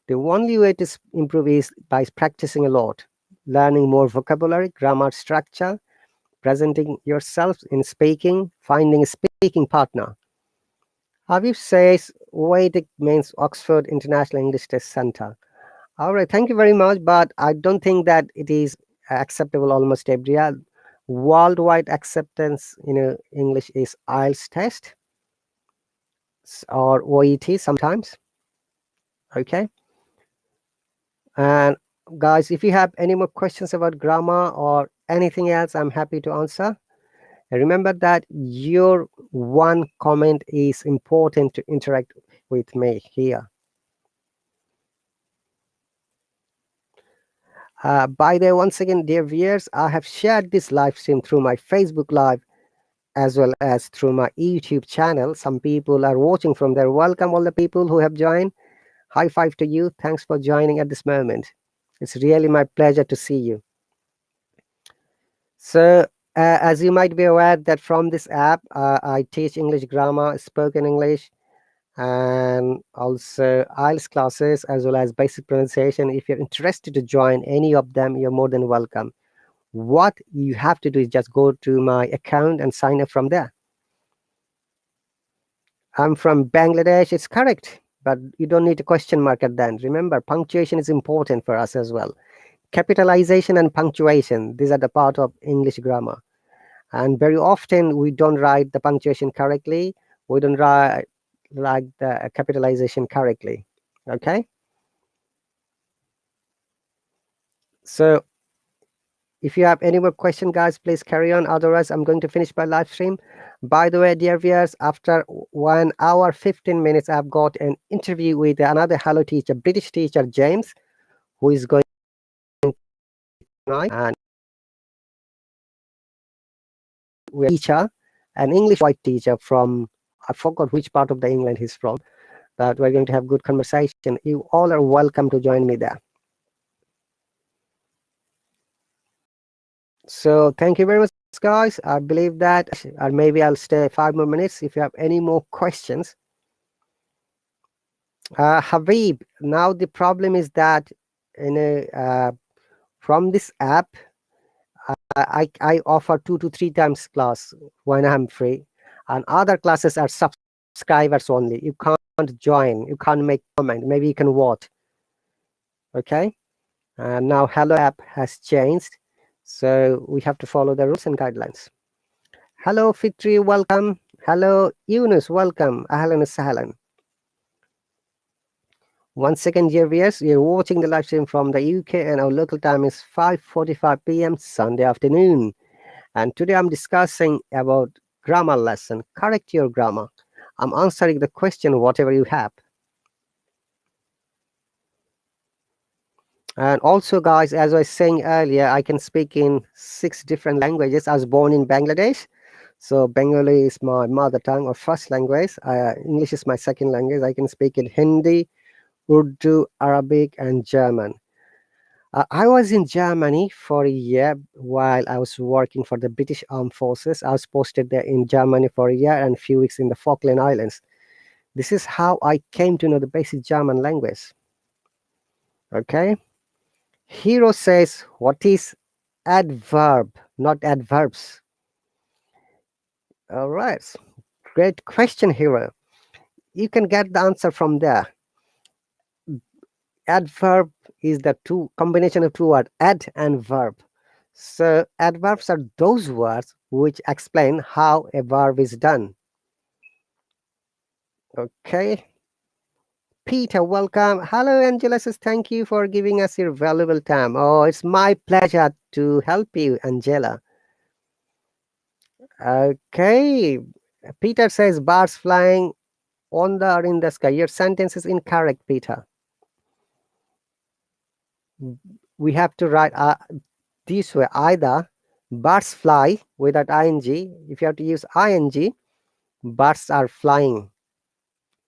The only way to improve is by practicing a lot, learning more vocabulary, grammar, structure, presenting yourself in speaking, finding a speaking partner. Habib says, Vedic means Oxford International English Test Center. All right, thank you very much, but I don't think that it is acceptable almost every year. Worldwide acceptance in English is IELTS test or OET sometimes. Okay. And guys, if you have any more questions about grammar or anything else, I'm happy to answer. And remember that your one comment is important to interact with me here. By the way, once again, dear viewers, I have shared this live stream through my Facebook Live as well as through my YouTube channel. Some people are watching from there. Welcome all the people who have joined. High five to you. Thanks for joining at this moment. It's really my pleasure to see you. So, as you might be aware that from this app, I teach English grammar, spoken English, and also IELTS classes as well as basic pronunciation. If you're interested to join any of them, you're more than welcome. What you have to do is just go to my account and sign up from there. I'm from Bangladesh. It's correct, but you don't need a question mark at the end. Remember, punctuation is important for us as well. Capitalization and punctuation, these are the part of English grammar. And very often we don't write the punctuation correctly. We don't write like the capitalization correctly. Okay. So if you have any more question, guys, please carry on. Otherwise, I'm going to finish my live stream. By the way, dear viewers, after 1 hour 15 minutes, I've got an interview with another Hello teacher, British teacher James, who is going tonight, and we're teacher, an English white teacher from, I forgot which part of the England he's from, but we're going to have good conversation. You all are welcome to join me there. So thank you very much, guys. I believe that, or maybe I'll stay 5 more minutes if you have any more questions. Habib, now the problem is that from this app, I offer 2 to 3 times class when I'm free, and other classes are subscribers only. You can't join, you can't make comment, maybe you can watch. Okay. Now Hello app has changed, so we have to follow the rules and guidelines. Hello Fitri, welcome. Hello Yunus, welcome. Ahlan sahlan. Once again, dear viewers, you're watching the live stream from the UK, and our local time is 5:45 p.m. Sunday afternoon. And today I'm discussing about grammar lesson. Correct your grammar. I'm answering the question whatever you have. And also, guys, as I was saying earlier, I can speak in 6 different languages. I was born in Bangladesh, So Bengali is my mother tongue or first language. English is my second language. I can speak in Hindi, Urdu, Arabic, and German. I was in Germany for a year while I was working for the British Armed Forces. I was posted there in Germany for a year and a few weeks in the Falkland Islands. This is how I came to know the basic German language. Okay. Hero says, what is adverb, not adverbs? All right. Great question, Hero. You can get the answer from there. Adverb is the two combination of two words, ad and verb. So adverbs are those words which explain how a verb is done. Okay. Peter, welcome. Hello, Angela says thank you for giving us your valuable time. Oh, it's my pleasure to help you, Angela. Okay. Peter says birds flying on the or in the sky. Your sentence is incorrect, Peter. We have to write this way: either birds fly without ing. If you have to use ing, birds are flying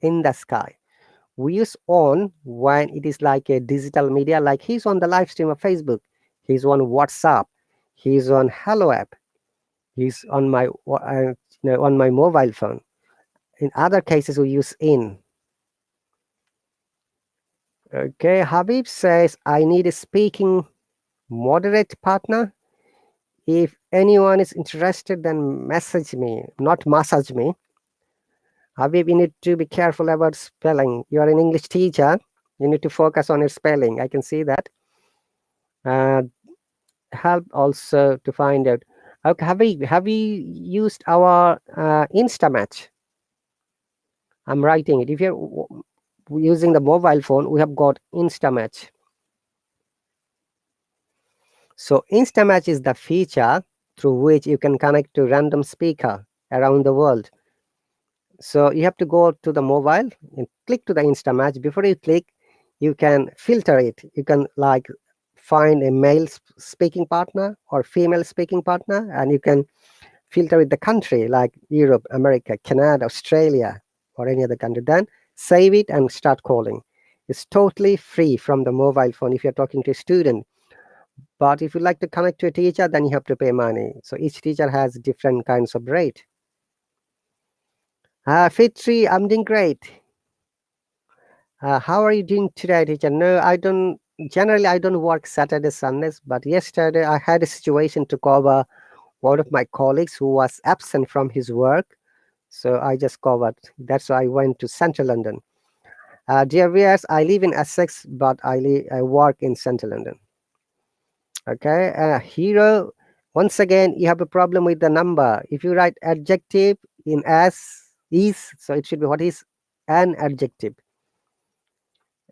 in the sky. We use on when it is like a digital media, like he's on the live stream of Facebook, he's on WhatsApp, he's on Hello app, he's on my on my mobile phone. In other cases, we use in. Okay, Habib says I need a speaking moderate partner. If anyone is interested, then message me, not massage me. Habib, you need to be careful about spelling. You are an English teacher. You need to focus on your spelling. I can see that. Help also to find out. Okay, have we used our Instamatch? I'm writing it. If you're using the mobile phone, we have got Instamatch. So Instamatch is the feature through which you can connect to random speaker around the world. So you have to go to the mobile and click to the Instamatch. Before you click, you can filter it. You can like find a male speaking partner or female speaking partner, and you can filter with the country like Europe, America, Canada, Australia, or any other country. Then save it and start calling. It's totally free from the mobile phone if you're talking to a student. But if you like to connect to a teacher, then you have to pay money. So each teacher has different kinds of rate. Fitri, I'm doing great. How are you doing today, teacher? No, I don't. Generally, I don't work Saturday, Sundays. But yesterday, I had a situation to cover one of my colleagues who was absent from his work. So I just covered. That's why I went to Central London. Dear viewers, I live in Essex, but I work in Central London. Okay, hero. Once again, you have a problem with the number. If you write adjective in as is, so it should be what is an adjective.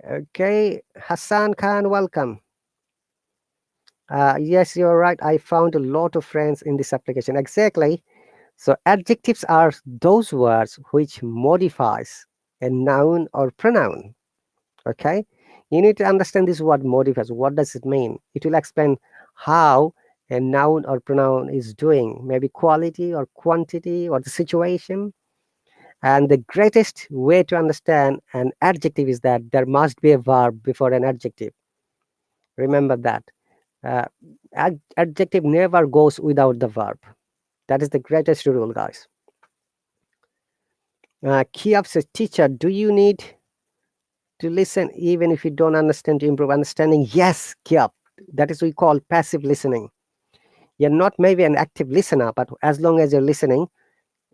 Okay, Hassan Khan, welcome. Yes, you're right. I found a lot of friends in this application. Exactly. So adjectives are those words which modifies a noun or pronoun. Okay, you need to understand this word modifies. What does it mean? It will explain how a noun or pronoun is doing, maybe quality or quantity or the situation. And the greatest way to understand an adjective is that there must be a verb before an adjective. Remember that. Uh, Adjective never goes without the verb. That is the greatest rule, guys. Kiab says, teacher, do you need to listen even if you don't understand to improve understanding? Yes, Kiab. That is what we call passive listening. You're not maybe an active listener, but as long as you're listening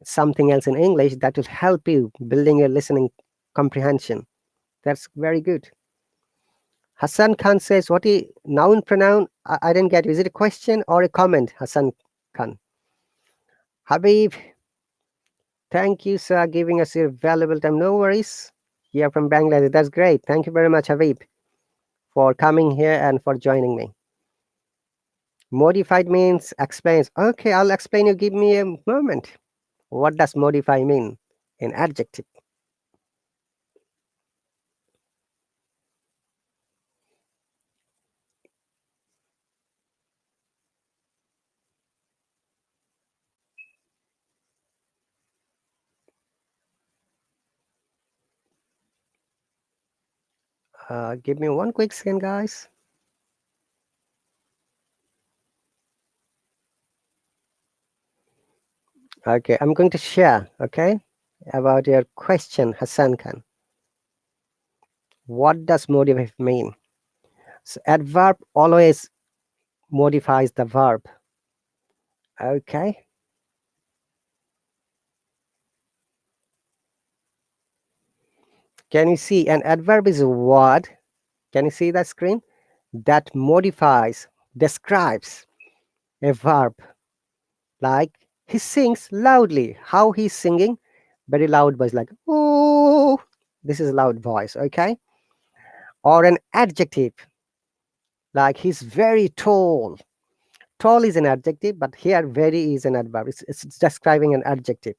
something else in English, that will help you building your listening comprehension. That's very good. Hassan Khan says, what is noun pronoun? I didn't get it. Is it a question or a comment, Hassan Khan? Habib, thank you, sir, giving us your valuable time. No worries. Here from Bangladesh. That's great. Thank you very much, Habib, for coming here and for joining me. Modified means explains. Okay, I'll explain you. Give me a moment. What does modify mean in adjective? Give me one quick second, guys. Okay, I'm going to share, okay, about your question, Hassan Khan. What does modify mean? So adverb always modifies the verb. Okay. Can you see an adverb is a word? Can you see the screen? That modifies, describes a verb. Like he sings loudly. How he's singing? Very loud voice, like oh. This is loud voice, okay? Or an adjective, like he's very tall. Tall is an adjective, but here very is an adverb. It's describing an adjective.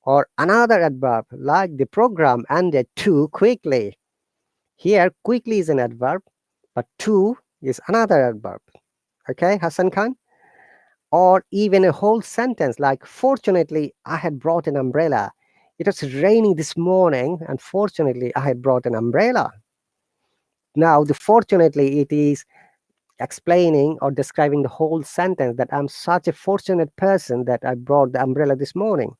Or another adverb, like the program ended too quickly. Here, quickly is an adverb, but too is another adverb. Okay, Hassan Khan? Or even a whole sentence like, fortunately, I had brought an umbrella. It was raining this morning, and fortunately, I had brought an umbrella. Now, the fortunately, it is explaining or describing the whole sentence that I'm such a fortunate person that I brought the umbrella this morning.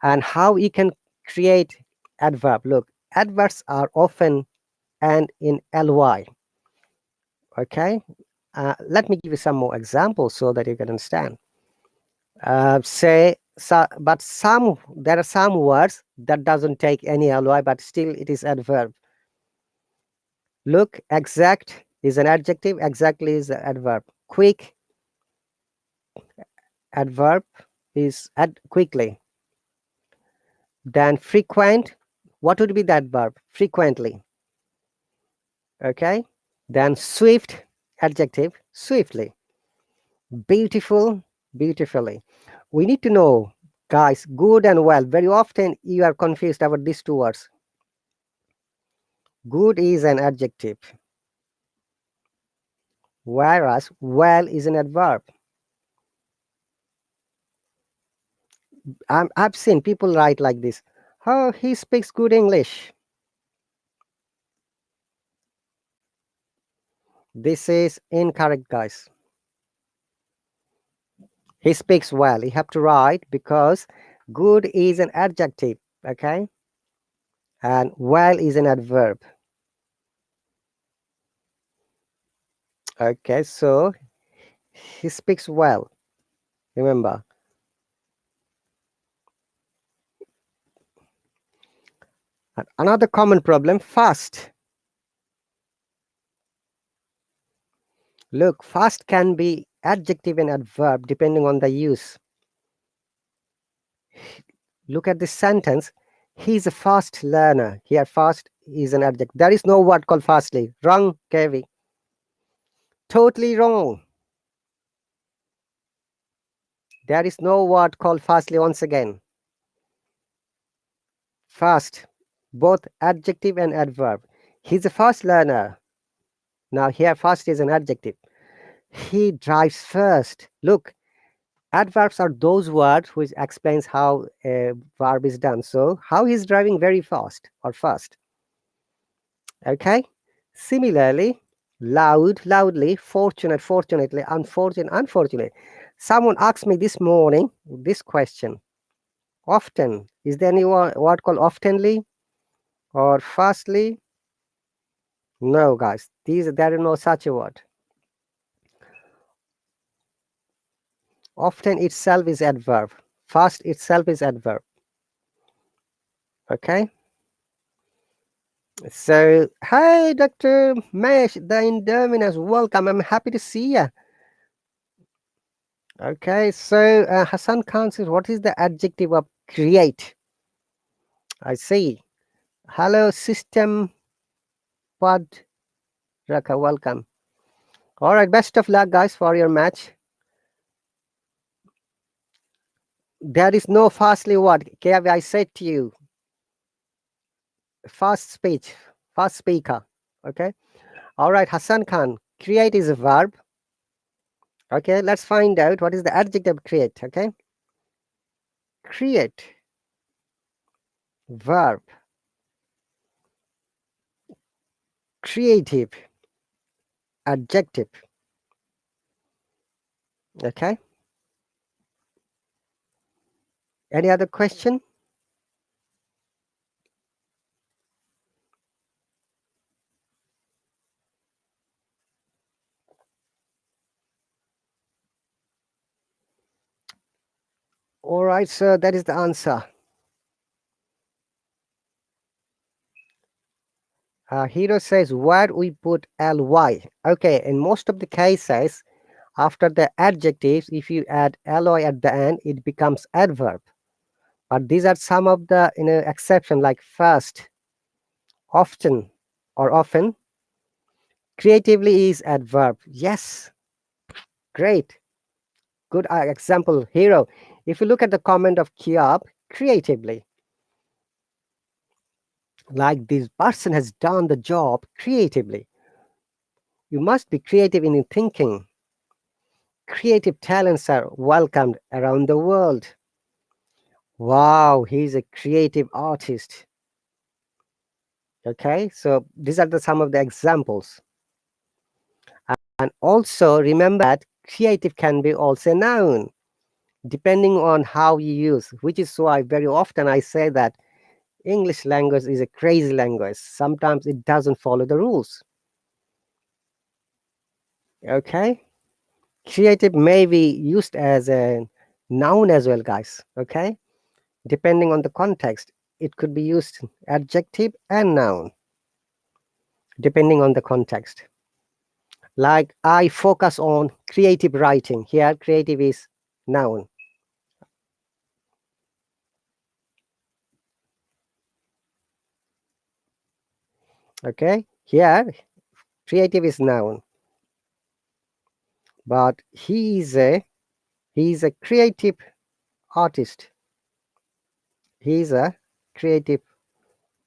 And how you can create adverb. Look, adverbs are often and in ly. Okay, let me give you some more examples so that you can understand. Say so, but some there are some words that doesn't take any ly, but still it is adverb. Look, exact is an adjective, exactly is an adverb. Quick, adverb is quickly. Then frequent, what would be the adverb? Frequently. Okay. Then swift, adjective, swiftly. Beautiful, beautifully. We need to know, guys, good and well. Very often you are confused about these two words. Good is an adjective, whereas well is an adverb. I've seen people write like this. Oh, he speaks good English. This is incorrect, guys. He speaks well. You have to write because good is an adjective, okay? And well is an adverb. Okay, so he speaks well. Remember. And another common problem, fast. Look, fast can be adjective and adverb depending on the use. Look at this sentence. He's a fast learner. Here, fast is an adjective. There is no word called fastly. Wrong, Kevi. Totally wrong. There is no word called fastly once again. Fast, both adjective and adverb. He's a fast learner. Now here, fast is an adjective. He drives first. Look, adverbs are those words which explains how a verb is done. So how he's driving very fast or fast. Okay. Similarly, loud, loudly, fortunate, fortunately, unfortunate, unfortunate. Someone asked me this morning this question. Often. Is there any word called oftenly or fastly? No, guys. There is no such a word. Often itself is adverb. Fast itself is adverb. Okay. So, hi, Dr. Mesh, the Indominus. Welcome. I'm happy to see you. Okay. So, Hassan Khan says, what is the adjective of create? I see. Hello, System Pod Raka. Welcome. All right. Best of luck, guys, for your match. There is no fastly word. Kev, I said to you, fast speech, fast speaker. Okay. All right, Hassan Khan. Create is a verb. Okay. Let's find out what is the adjective create. Okay. Create. Verb. creative, adjective. Okay. Any other question? All right, so that is the answer. Hero says where we put ly. Okay, in most of the cases, after the adjectives, if you add ly at the end, it becomes adverb. But these are some of the exception, like first, often, or often. Creatively is adverb. Yes, great, good example, Hero. If you look at the comment of Kiab, creatively, like this person has done the job creatively. You must be creative in your thinking. Creative talents are welcomed around the world. Wow, he's a creative artist. Okay, so these are some of the examples. And also remember that creative can be also a noun, depending on how you use, which is why very often I say that English language is a crazy language. Sometimes it doesn't follow the rules. Okay, creative may be used as a noun as well, guys. Okay, depending on the context, it could be used adjective and noun, depending on the context. Like I focus on creative writing. Here, creative is noun. Okay, here creative is noun, but he is a creative artist. He is a creative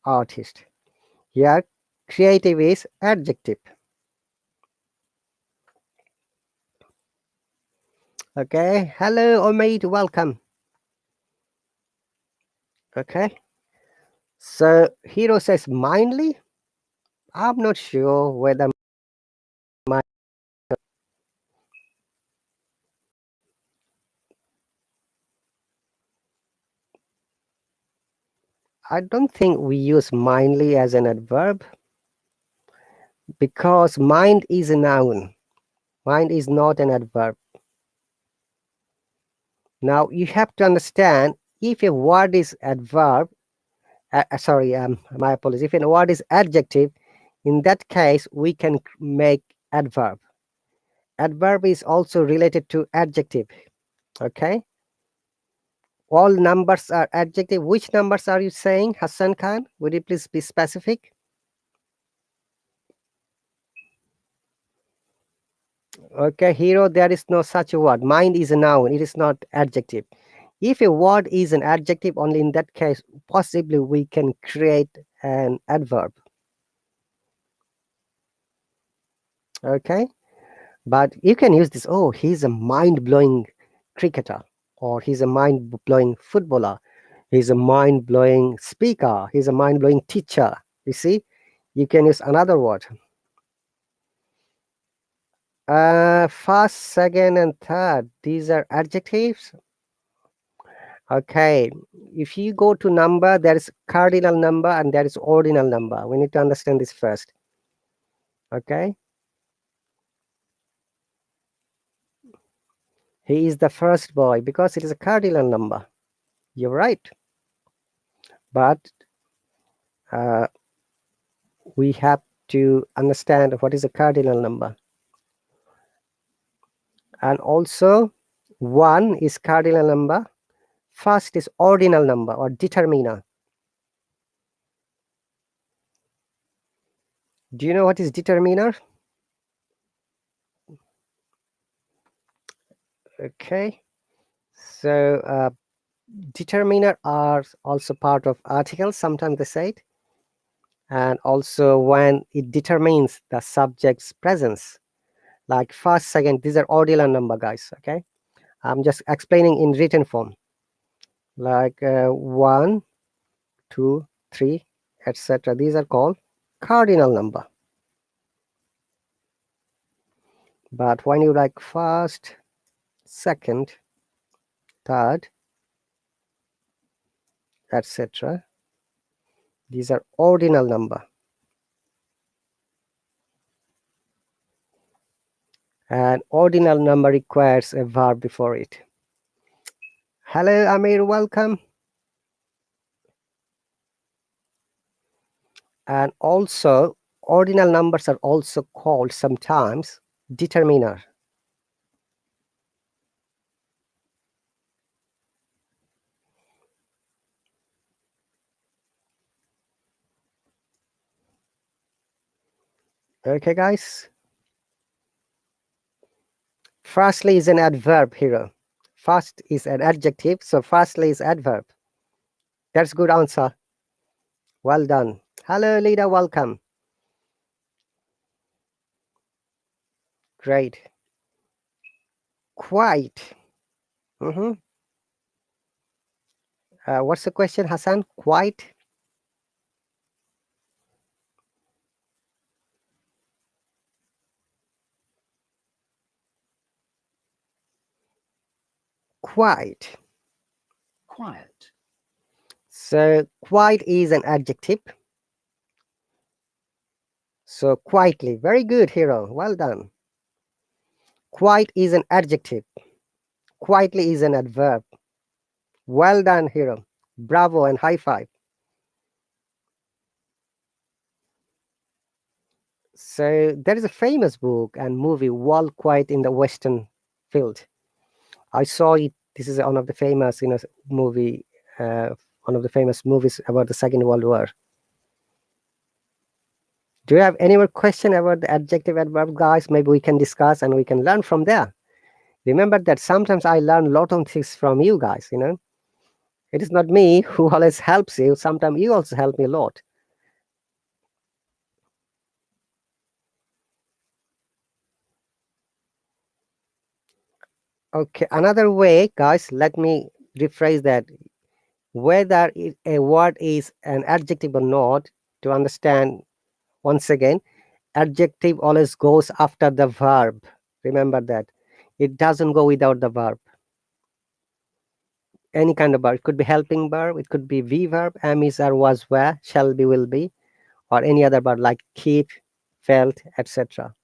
artist. Here, creative is adjective. Okay, hello, Omid, welcome. Okay, so Hero says mindly. I'm not sure whether my. I don't think we use mindly as an adverb because mind is a noun. Mind is not an adverb. Now you have to understand if a word is adverb, sorry, my apologies. If a word is adjective, in that case we can make adverb. Adverb is also related to adjective. Okay. All numbers are adjective. Which numbers are you saying, Hassan Khan? Would you please be specific? Okay, Hero, there is no such a word. Mind is a noun, it is not adjective. If a word is an adjective, only in that case, possibly we can create an adverb. Okay, but you can use this. Oh, he's a mind-blowing cricketer, or he's a mind-blowing footballer. He's a mind-blowing speaker. He's a mind-blowing teacher. You see, you can use another word. First, second, and third. These are adjectives. Okay, if you go to number, there is cardinal number and there is ordinal number. We need to understand this first. Okay, he is the first boy because it is a cardinal number. You're right, but uh, we have to understand what is a cardinal number. And also, one is cardinal number. First is ordinal number or determiner. Do you know what is determiner? Okay, so determiner are also part of articles. Sometimes they say it, and also when it determines the subject's presence, like first, second. These are ordinal number, guys. Okay, I'm just explaining in written form, like 1, 2, 3, etc. These are called cardinal number. But when you like first, second, third, etc., these are ordinal number. And ordinal number requires a verb before it. Hello, Amir, welcome. And also, ordinal numbers are also called sometimes determiner. Okay, guys. Firstly is an adverb here. First is an adjective, so firstly is adverb. That's good answer. Well done. Hello, Lida, welcome. Great. Quite. What's the question, Hassan? Quite? Quite. Quiet. So quite is an adjective. So quietly. Very good, Hero. Well done. Quite is an adjective. Quietly is an adverb. Well done, Hero. Bravo and high five. So there is a famous book and movie, Wall Quiet in the Western Field. I saw it. This is one of the famous, movie, one of the famous movies about the Second World War. Do you have any more question about the adjective adverb, guys? Maybe we can discuss and we can learn from there. Remember that sometimes I learn a lot of things from you guys, It is not me who always helps you. Sometimes you also help me a lot. Okay, another way, guys, let me rephrase that. Whether a word is an adjective or not, to understand once again, adjective always goes after the verb. Remember that. It doesn't go without the verb. Any kind of verb. It could be helping verb, it could be V verb, am, is, are, was, were, shall be, will be, or any other verb like keep, felt, etc.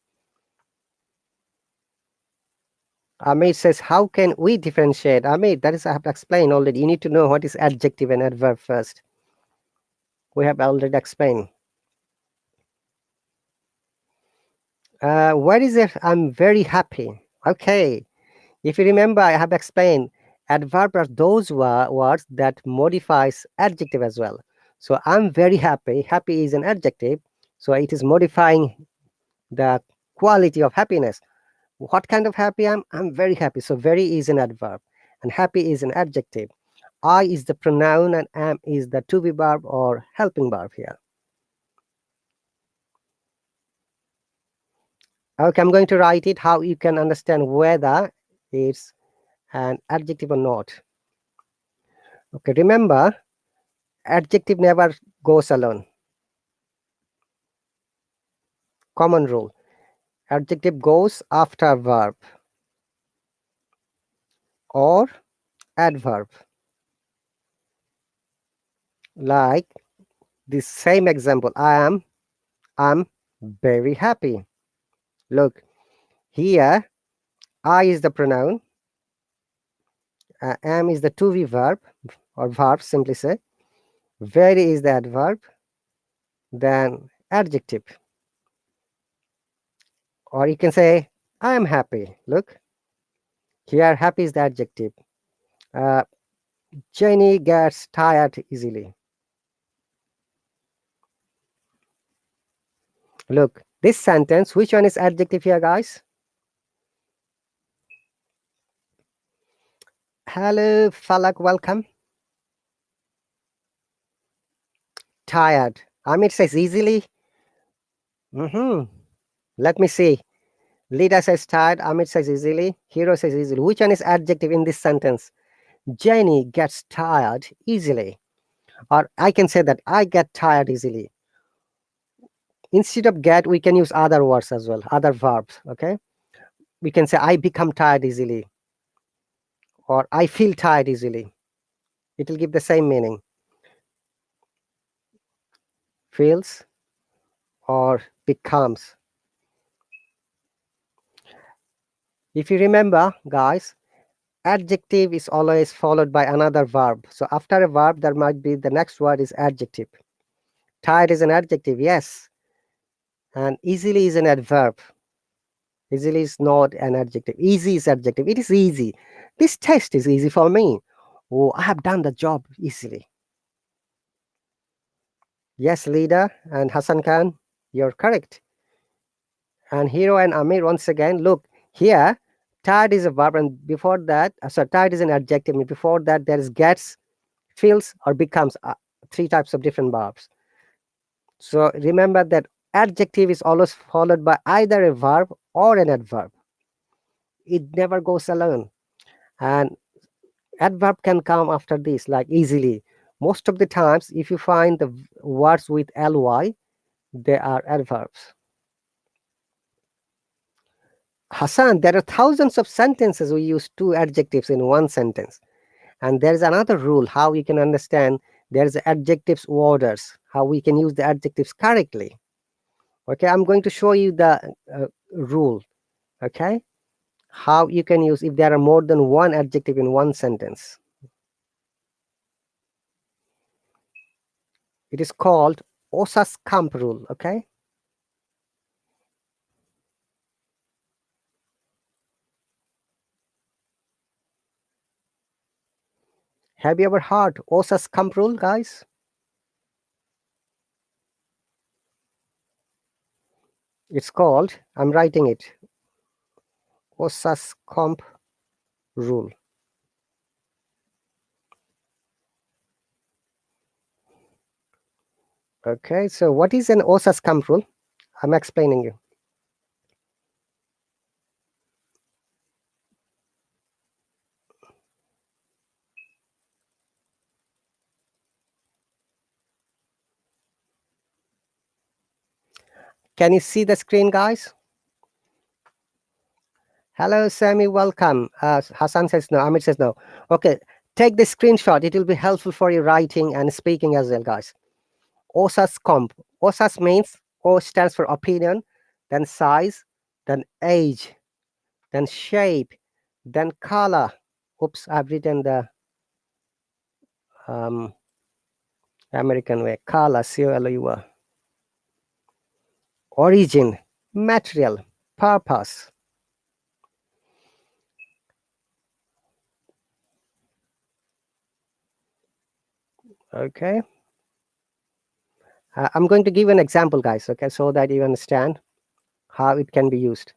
Amit says, how can we differentiate? Amit, that is I have explained already. You need to know what is adjective and adverb first. We have already explained. What is it? I'm very happy. Okay. If you remember, I have explained adverb are those words that modifies adjective as well. So I'm very happy. Happy is an adjective. So it is modifying the quality of happiness. What kind of happy I'm? I'm very happy. So very is an adverb and happy is an adjective. I is the pronoun and am is the to be verb or helping verb here. Okay, I'm going to write it how you can understand whether it's an adjective or not. Okay, remember, adjective never goes alone. Common rule. Adjective goes after verb or adverb. Like this same example, I'm very happy. Look, here, I is the pronoun, am is the to be verb or verb, simply say. Very is the adverb, then adjective. Or you can say, I am happy. Look, here, happy is the adjective. Jenny gets tired easily. Look, this sentence, which one is adjective here, guys? Hello, Falak, welcome. Tired. Amit says easily. Let me see. Lida says tired. Amit says easily. Hero says easily. Which one is adjective in this sentence? Jenny gets tired easily. Or I can say that I get tired easily. Instead of get, we can use other words as well, other verbs. Okay. we can say I become tired easily, or I feel tired easily. It will give the same meaning. Feels or becomes. If you remember, guys, adjective is always followed by another verb. So after a verb, there might be the next word is adjective. Tired is an adjective, yes. And easily is an adverb. Easily is not an adjective. Easy is adjective. It is easy. This test is easy for me. Oh, I have done the job easily. Yes, leader and Hassan Khan, you're correct. And Hero and Amir, once again, look here. Tired is a verb, and before that, sorry, tired is an adjective. And before that, there is gets, feels, or becomes. Three types of different verbs. So remember that adjective is always followed by either a verb or an adverb. It never goes alone. And adverb can come after this, like easily. Most of the times, if you find the words with ly, they are adverbs. Hassan, there are thousands of sentences we use two adjectives in one sentence. And there is another rule how you can understand there's adjectives orders, how we can use the adjectives correctly. Okay, I'm going to show you the rule. Okay, how you can use if there are more than one adjective in one sentence. It is called Osaskamp rule. Okay, have you ever heard Osaskamp rule, guys? It's called, I'm writing it, Osaskamp rule. Okay, so what is an Osaskamp rule? I'm explaining you. Can you see the screen, guys? Hello, Sammy, welcome. Hassan says no, Amit says no. Okay, take the screenshot. It will be helpful for you writing and speaking as well, guys. OSAS comp. OSAS means O stands for opinion, then size, then age, then shape, then color. Oops, I've written the American way. Color, C-O-L-O-U-R. Origin, material, purpose. Okay. I'm going to give an example, guys, okay, so that you understand how it can be used.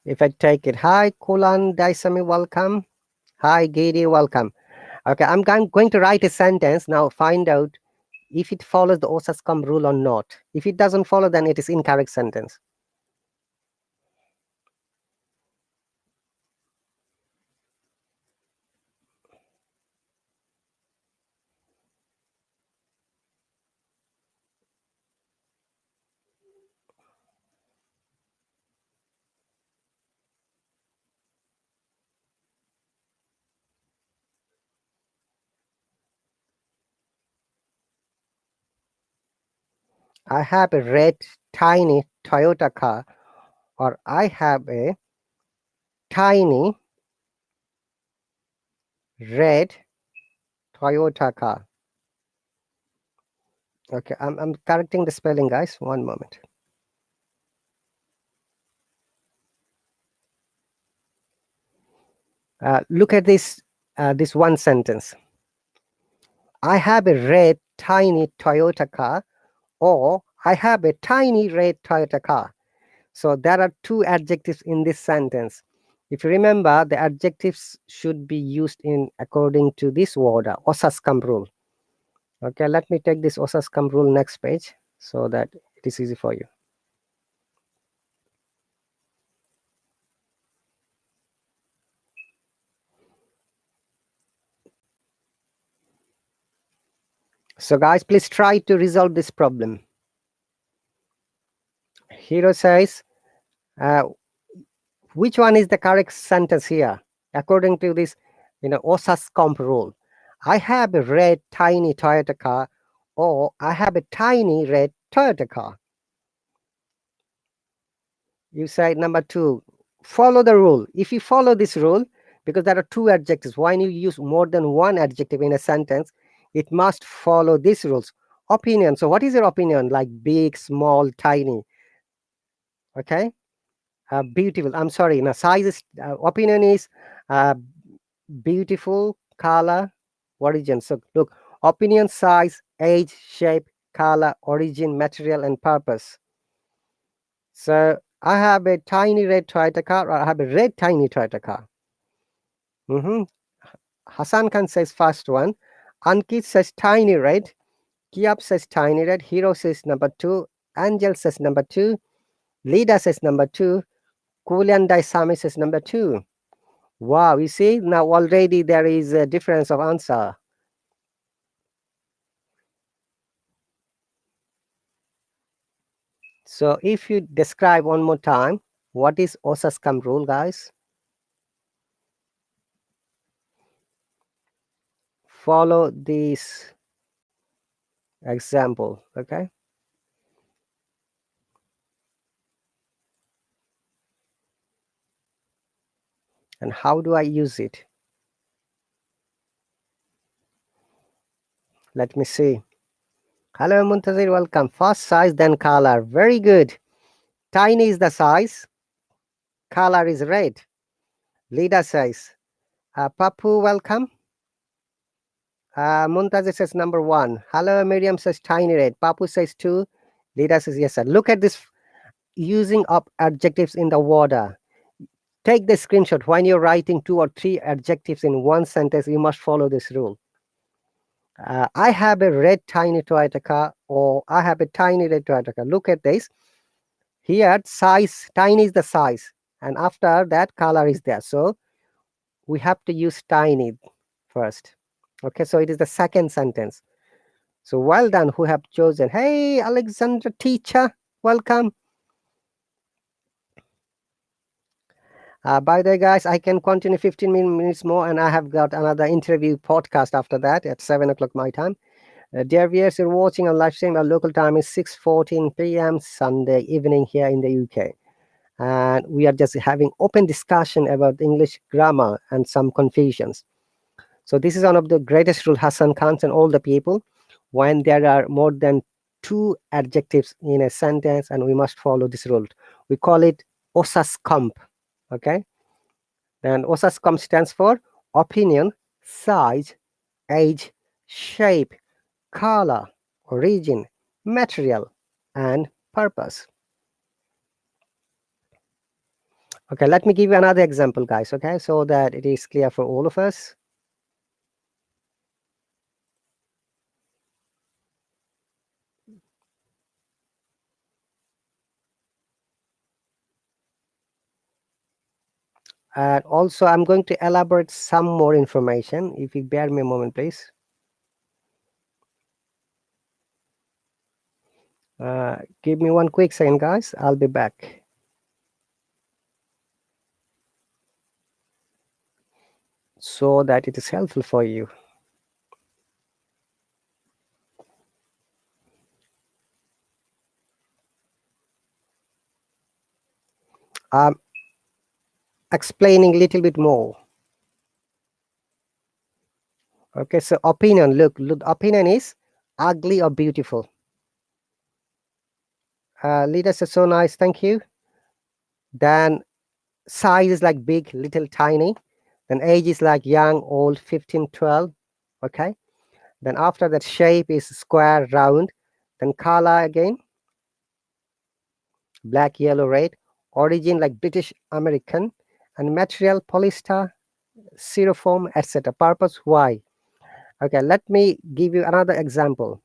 If I take it, hi, Kulan Daisami, welcome. Hi, Giri, welcome. Okay, I'm going to write a sentence. Now find out if it follows the Osascom rule or not. If it doesn't follow, then it is incorrect sentence. I have a red, tiny Toyota car, or I have a tiny red Toyota car. Okay, I'm correcting the spelling, guys. One moment. Look at this one sentence. I have a red, tiny Toyota car, or I have a tiny red Toyota car. So there are two adjectives in this sentence. If you remember, the adjectives should be used in according to this order, Osascam rule. Okay, let me take this Osascam rule next page. so that it is easy for you. So guys, please try to resolve this problem. Hero says, which one is the correct sentence here according to this OSAS comp rule? I have a red tiny Toyota car, or I have a tiny red Toyota car. You say number 2, follow the rule. If you follow this rule, because there are 2 adjectives, when you use more than 1 adjective in a sentence, it must follow these rules. Opinion. So what is your opinion? Like big, small, tiny. Okay. Beautiful. I'm sorry. Now size is opinion is beautiful, color, origin. So look, opinion, size, age, shape, color, origin, material, and purpose. So I have a tiny red Toyota car, or I have a red tiny Toyota car. Hassan Khan says first one. Ankit says tiny red. Kiap says tiny red. Hero says number 2. Angel says number 2. Lida says number 2. Kulian Daisami says number 2. Wow, you see, now already there is a difference of answer. So if you describe one more time, what is OSASCAM rule, guys? Follow this example, okay? And how do I use it? Let me see. Hello, Muntazir, welcome. First size, then color. Very good. Tiny is the size. Color is red. Lida says. Papu, welcome. Muntazir says number 1. Hello, Miriam says tiny red. Papu says 2. Lida says yes, sir. Look at this using up adjectives in the order. Take the screenshot. When you're writing 2 or 3 adjectives in one sentence, you must follow this rule. I have a red tiny Toyota car, or I have a tiny red Toyota car. Look at this. Here, size, tiny is the size, and after that, color is there. So we have to use tiny first. Okay, so it is the second sentence. So well done, who have chosen. Hey, Alexandra teacher, welcome. By the way, guys, I can continue 15 minutes more, and I have got another interview podcast after that at 7 o'clock my time. Dear viewers, you're watching on LiveStream. Our local time is 6:14 p.m. Sunday evening here in the UK. And we are just having open discussion about English grammar and some confusions. So this is one of the greatest rule Hassan Khan and all the people. When there are more than 2 adjectives in a sentence, and we must follow this rule. We call it OSAS comp. Okay, and OSASCOM stands for opinion, size, age, shape, color, origin, material, and purpose. Okay, let me give you another example, guys, okay, so that it is clear for all of us. And also, I'm going to elaborate some more information. If you bear me a moment, please. Give me one quick second, guys. I'll be back. So that it is helpful for you. I'm explaining a little bit more. Okay, so opinion, look, opinion is ugly or beautiful. Leader says so nice, thank you. Then size is like big, little, tiny. Then age is like young, old, 15, 12. Okay. Then after that, shape is square, round. Then color again, black, yellow, red. Origin like British, American. And material, polyester, styrofoam, etc. Purpose, why? Okay, let me give you another example.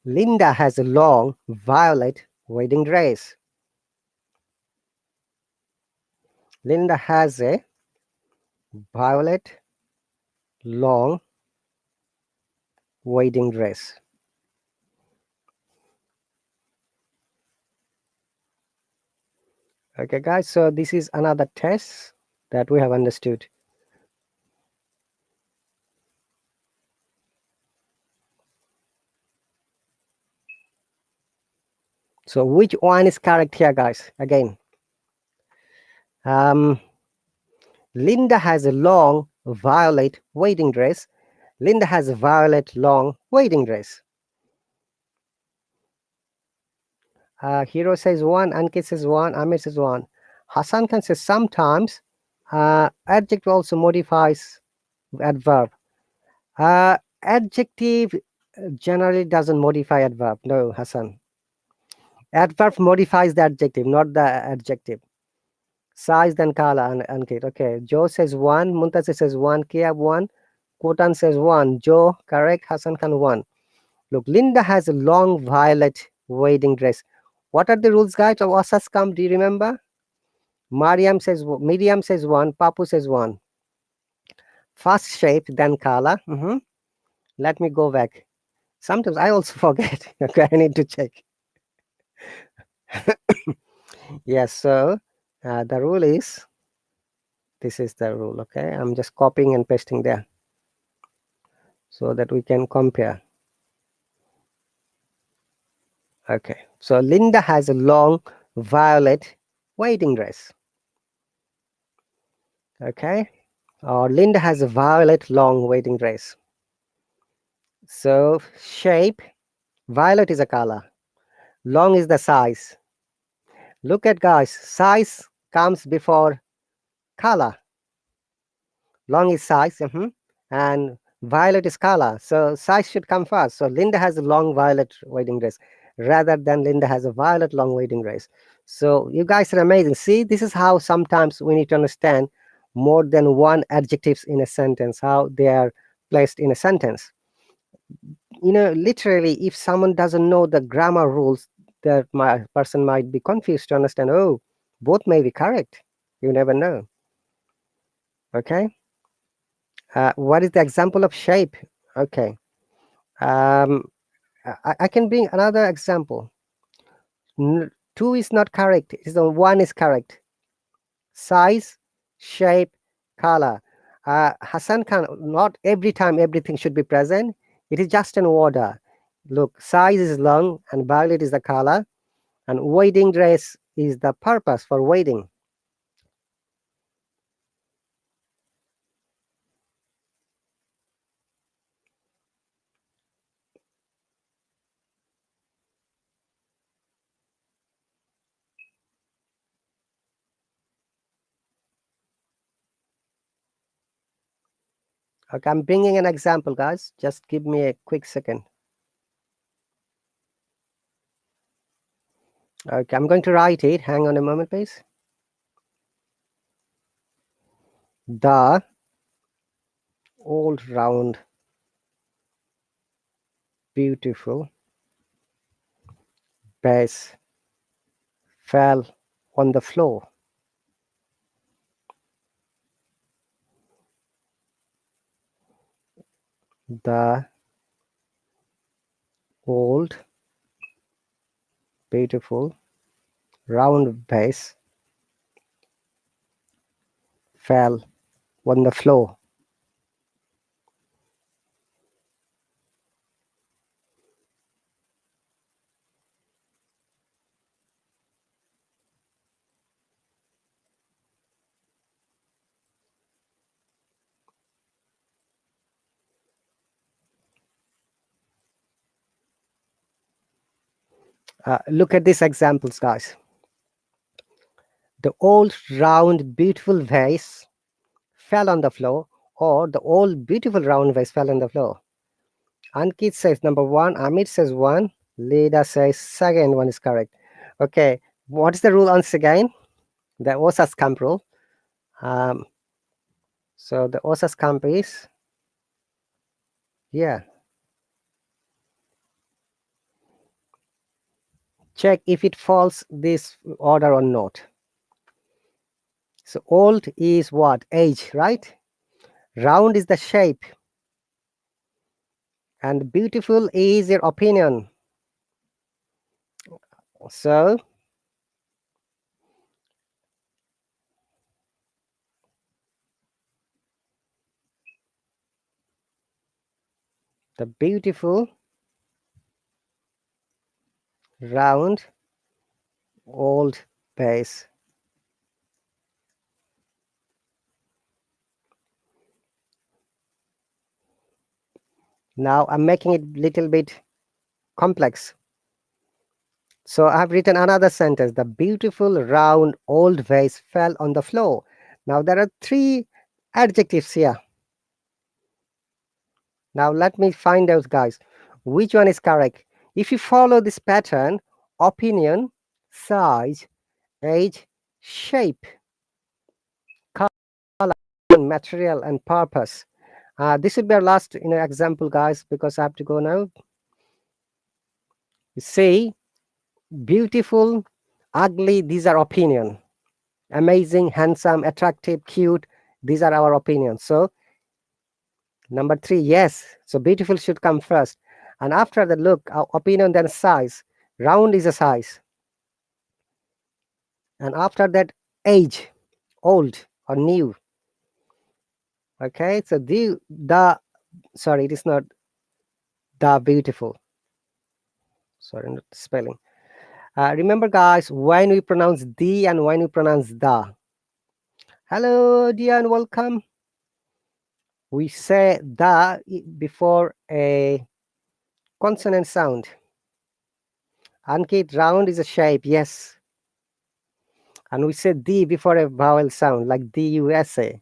Linda has a long violet wedding dress. Linda has a violet long wedding dress. Okay, guys, so this is another test that we have understood. So which one is correct here, guys? Again, Linda has a long violet wedding dress. Linda has a violet long wedding dress. Hero says one, Ankit says one, Amir says one. Hassan Khan says sometimes adjective also modifies adverb. Adjective generally doesn't modify adverb. No, Hassan. Adverb modifies the adjective, not the adjective. Size then Kala and Ankit. Okay. Joe says one, Muntasir says one, Kia one, Kotan says one. Joe, correct. Hassan Khan one. Look, Linda has a long violet wedding dress. What are the rules, guys, of Asas come? Do you remember? Miriam says one, Papu says one. First shape, then Kala. Let me go back. Sometimes I also forget. Okay, I need to check. Yes, so the rule is, this is the rule. Okay, I'm just copying and pasting there so that we can compare. Okay, so Linda has a long violet wedding dress. Okay, or Linda has a violet long wedding dress. So shape, violet is a color, long is the size. Look at, guys, size comes before color. Long is size, and violet is color, so size should come first. So Linda has a long violet wedding dress rather than Linda has a violet long wedding dress. So you guys are amazing. See, this is how sometimes we need to understand more than one adjectives in a sentence, how they are placed in a sentence. Literally, if someone doesn't know the grammar rules, that my person might be confused to understand, oh, both may be correct. You never know. Okay. What is the example of shape? Okay. I can bring another example. Two is not correct. It is the one is correct. Size, shape, color. Hassan Khan, not every time everything should be present. It is just an order. Look, size is long and violet is the color, and wedding dress is the purpose for wedding. Okay, I'm bringing an example, guys. Just give me a quick second. Okay, I'm going to write it. Hang on a moment, please. The old round beautiful vase fell on the floor. The old beautiful round vase fell on the floor. Look at these examples, guys. The old round beautiful vase fell on the floor, or the old beautiful round vase fell on the floor. Ankit says number one, Amit says one, Leda says second one is correct. Okay, what is the rule once again? The Osas camp rule. So the Osas camp is, yeah. check if it follows this order or not. So old is what? Age, right? Round is the shape, and beautiful is your opinion. So the beautiful, round, old base. Now I'm making it a little bit complex. So I've written another sentence. The beautiful, round, old vase fell on the floor. Now there are three adjectives here. Now let me find out, guys, which one is correct. If you follow this pattern, opinion, size, age, shape, color, material, and purpose. This would be our last example, guys, because I have to go now. You see, beautiful, ugly, these are opinion. Amazing, handsome, attractive, cute, these are our opinions. So number 3, yes. So beautiful should come first. And after the look, our opinion, then size. Round is a size. And after that, age, old or new. Okay, so the sorry, it is not the beautiful. Sorry, not spelling. Remember, guys, when we pronounce the and when we pronounce the. Hello, Diane, welcome. We say the before a consonant sound. Ankit, round is a shape, yes. And we say the before a vowel sound, like the USA,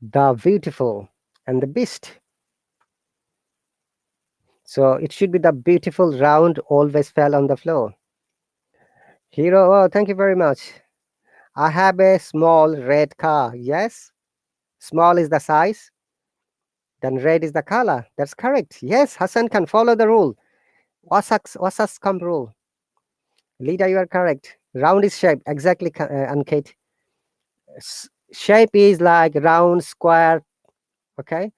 the beautiful, and the beast. So it should be the beautiful, round, always fell on the floor. Hero, oh, thank you very much. I have a small red car. Yes. Small is the size, then red is the color. That's correct. Yes, Hassan can follow the rule. Wasak's come rule. Lida, you are correct. Round is shape. Exactly, Ankit. Shape is like round, square. Okay.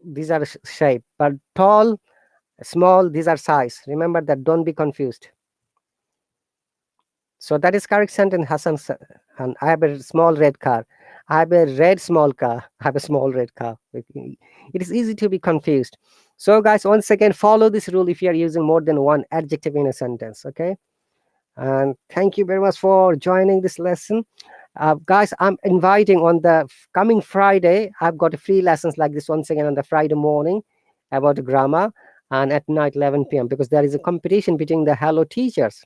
These are shape. But tall, small, these are size. Remember that. Don't be confused. So that is correct sentence, Hassan. And I have a small red car. I have a red small car. I have a small red car. It is easy to be confused. So, guys, once again, follow this rule if you are using more than one adjective in a sentence. Okay. And thank you very much for joining this lesson. Guys, I'm inviting on the coming Friday. I've got free lessons like this once again on the Friday morning about grammar, and at night 11 p.m. because there is a competition between the Hello teachers.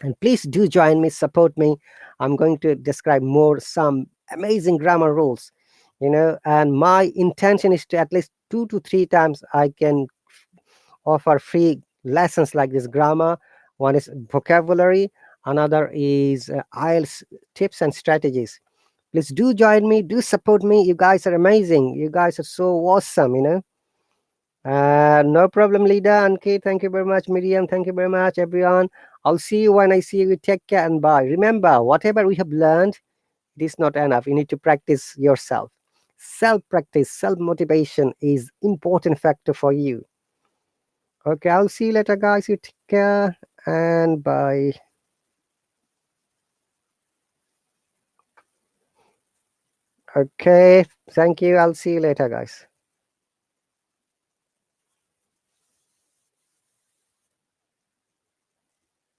And please do join me, support me. I'm going to describe more some amazing grammar rules, and my intention is to at least 2 to 3 times I can offer free lessons like this grammar. One is vocabulary, another is IELTS tips and strategies. Please do join me, do support me. You guys are amazing. You guys are so awesome. No problem, Lida, Ankit. Thank you very much, Miriam. Thank you very much, everyone. I'll see you when I see you. Take care and bye. Remember, whatever we have learned, it is not enough. You need to practice yourself. Self-practice, self-motivation is important factor for you. Okay, I'll see you later, guys. You take care and bye. Okay, thank you. I'll see you later, guys.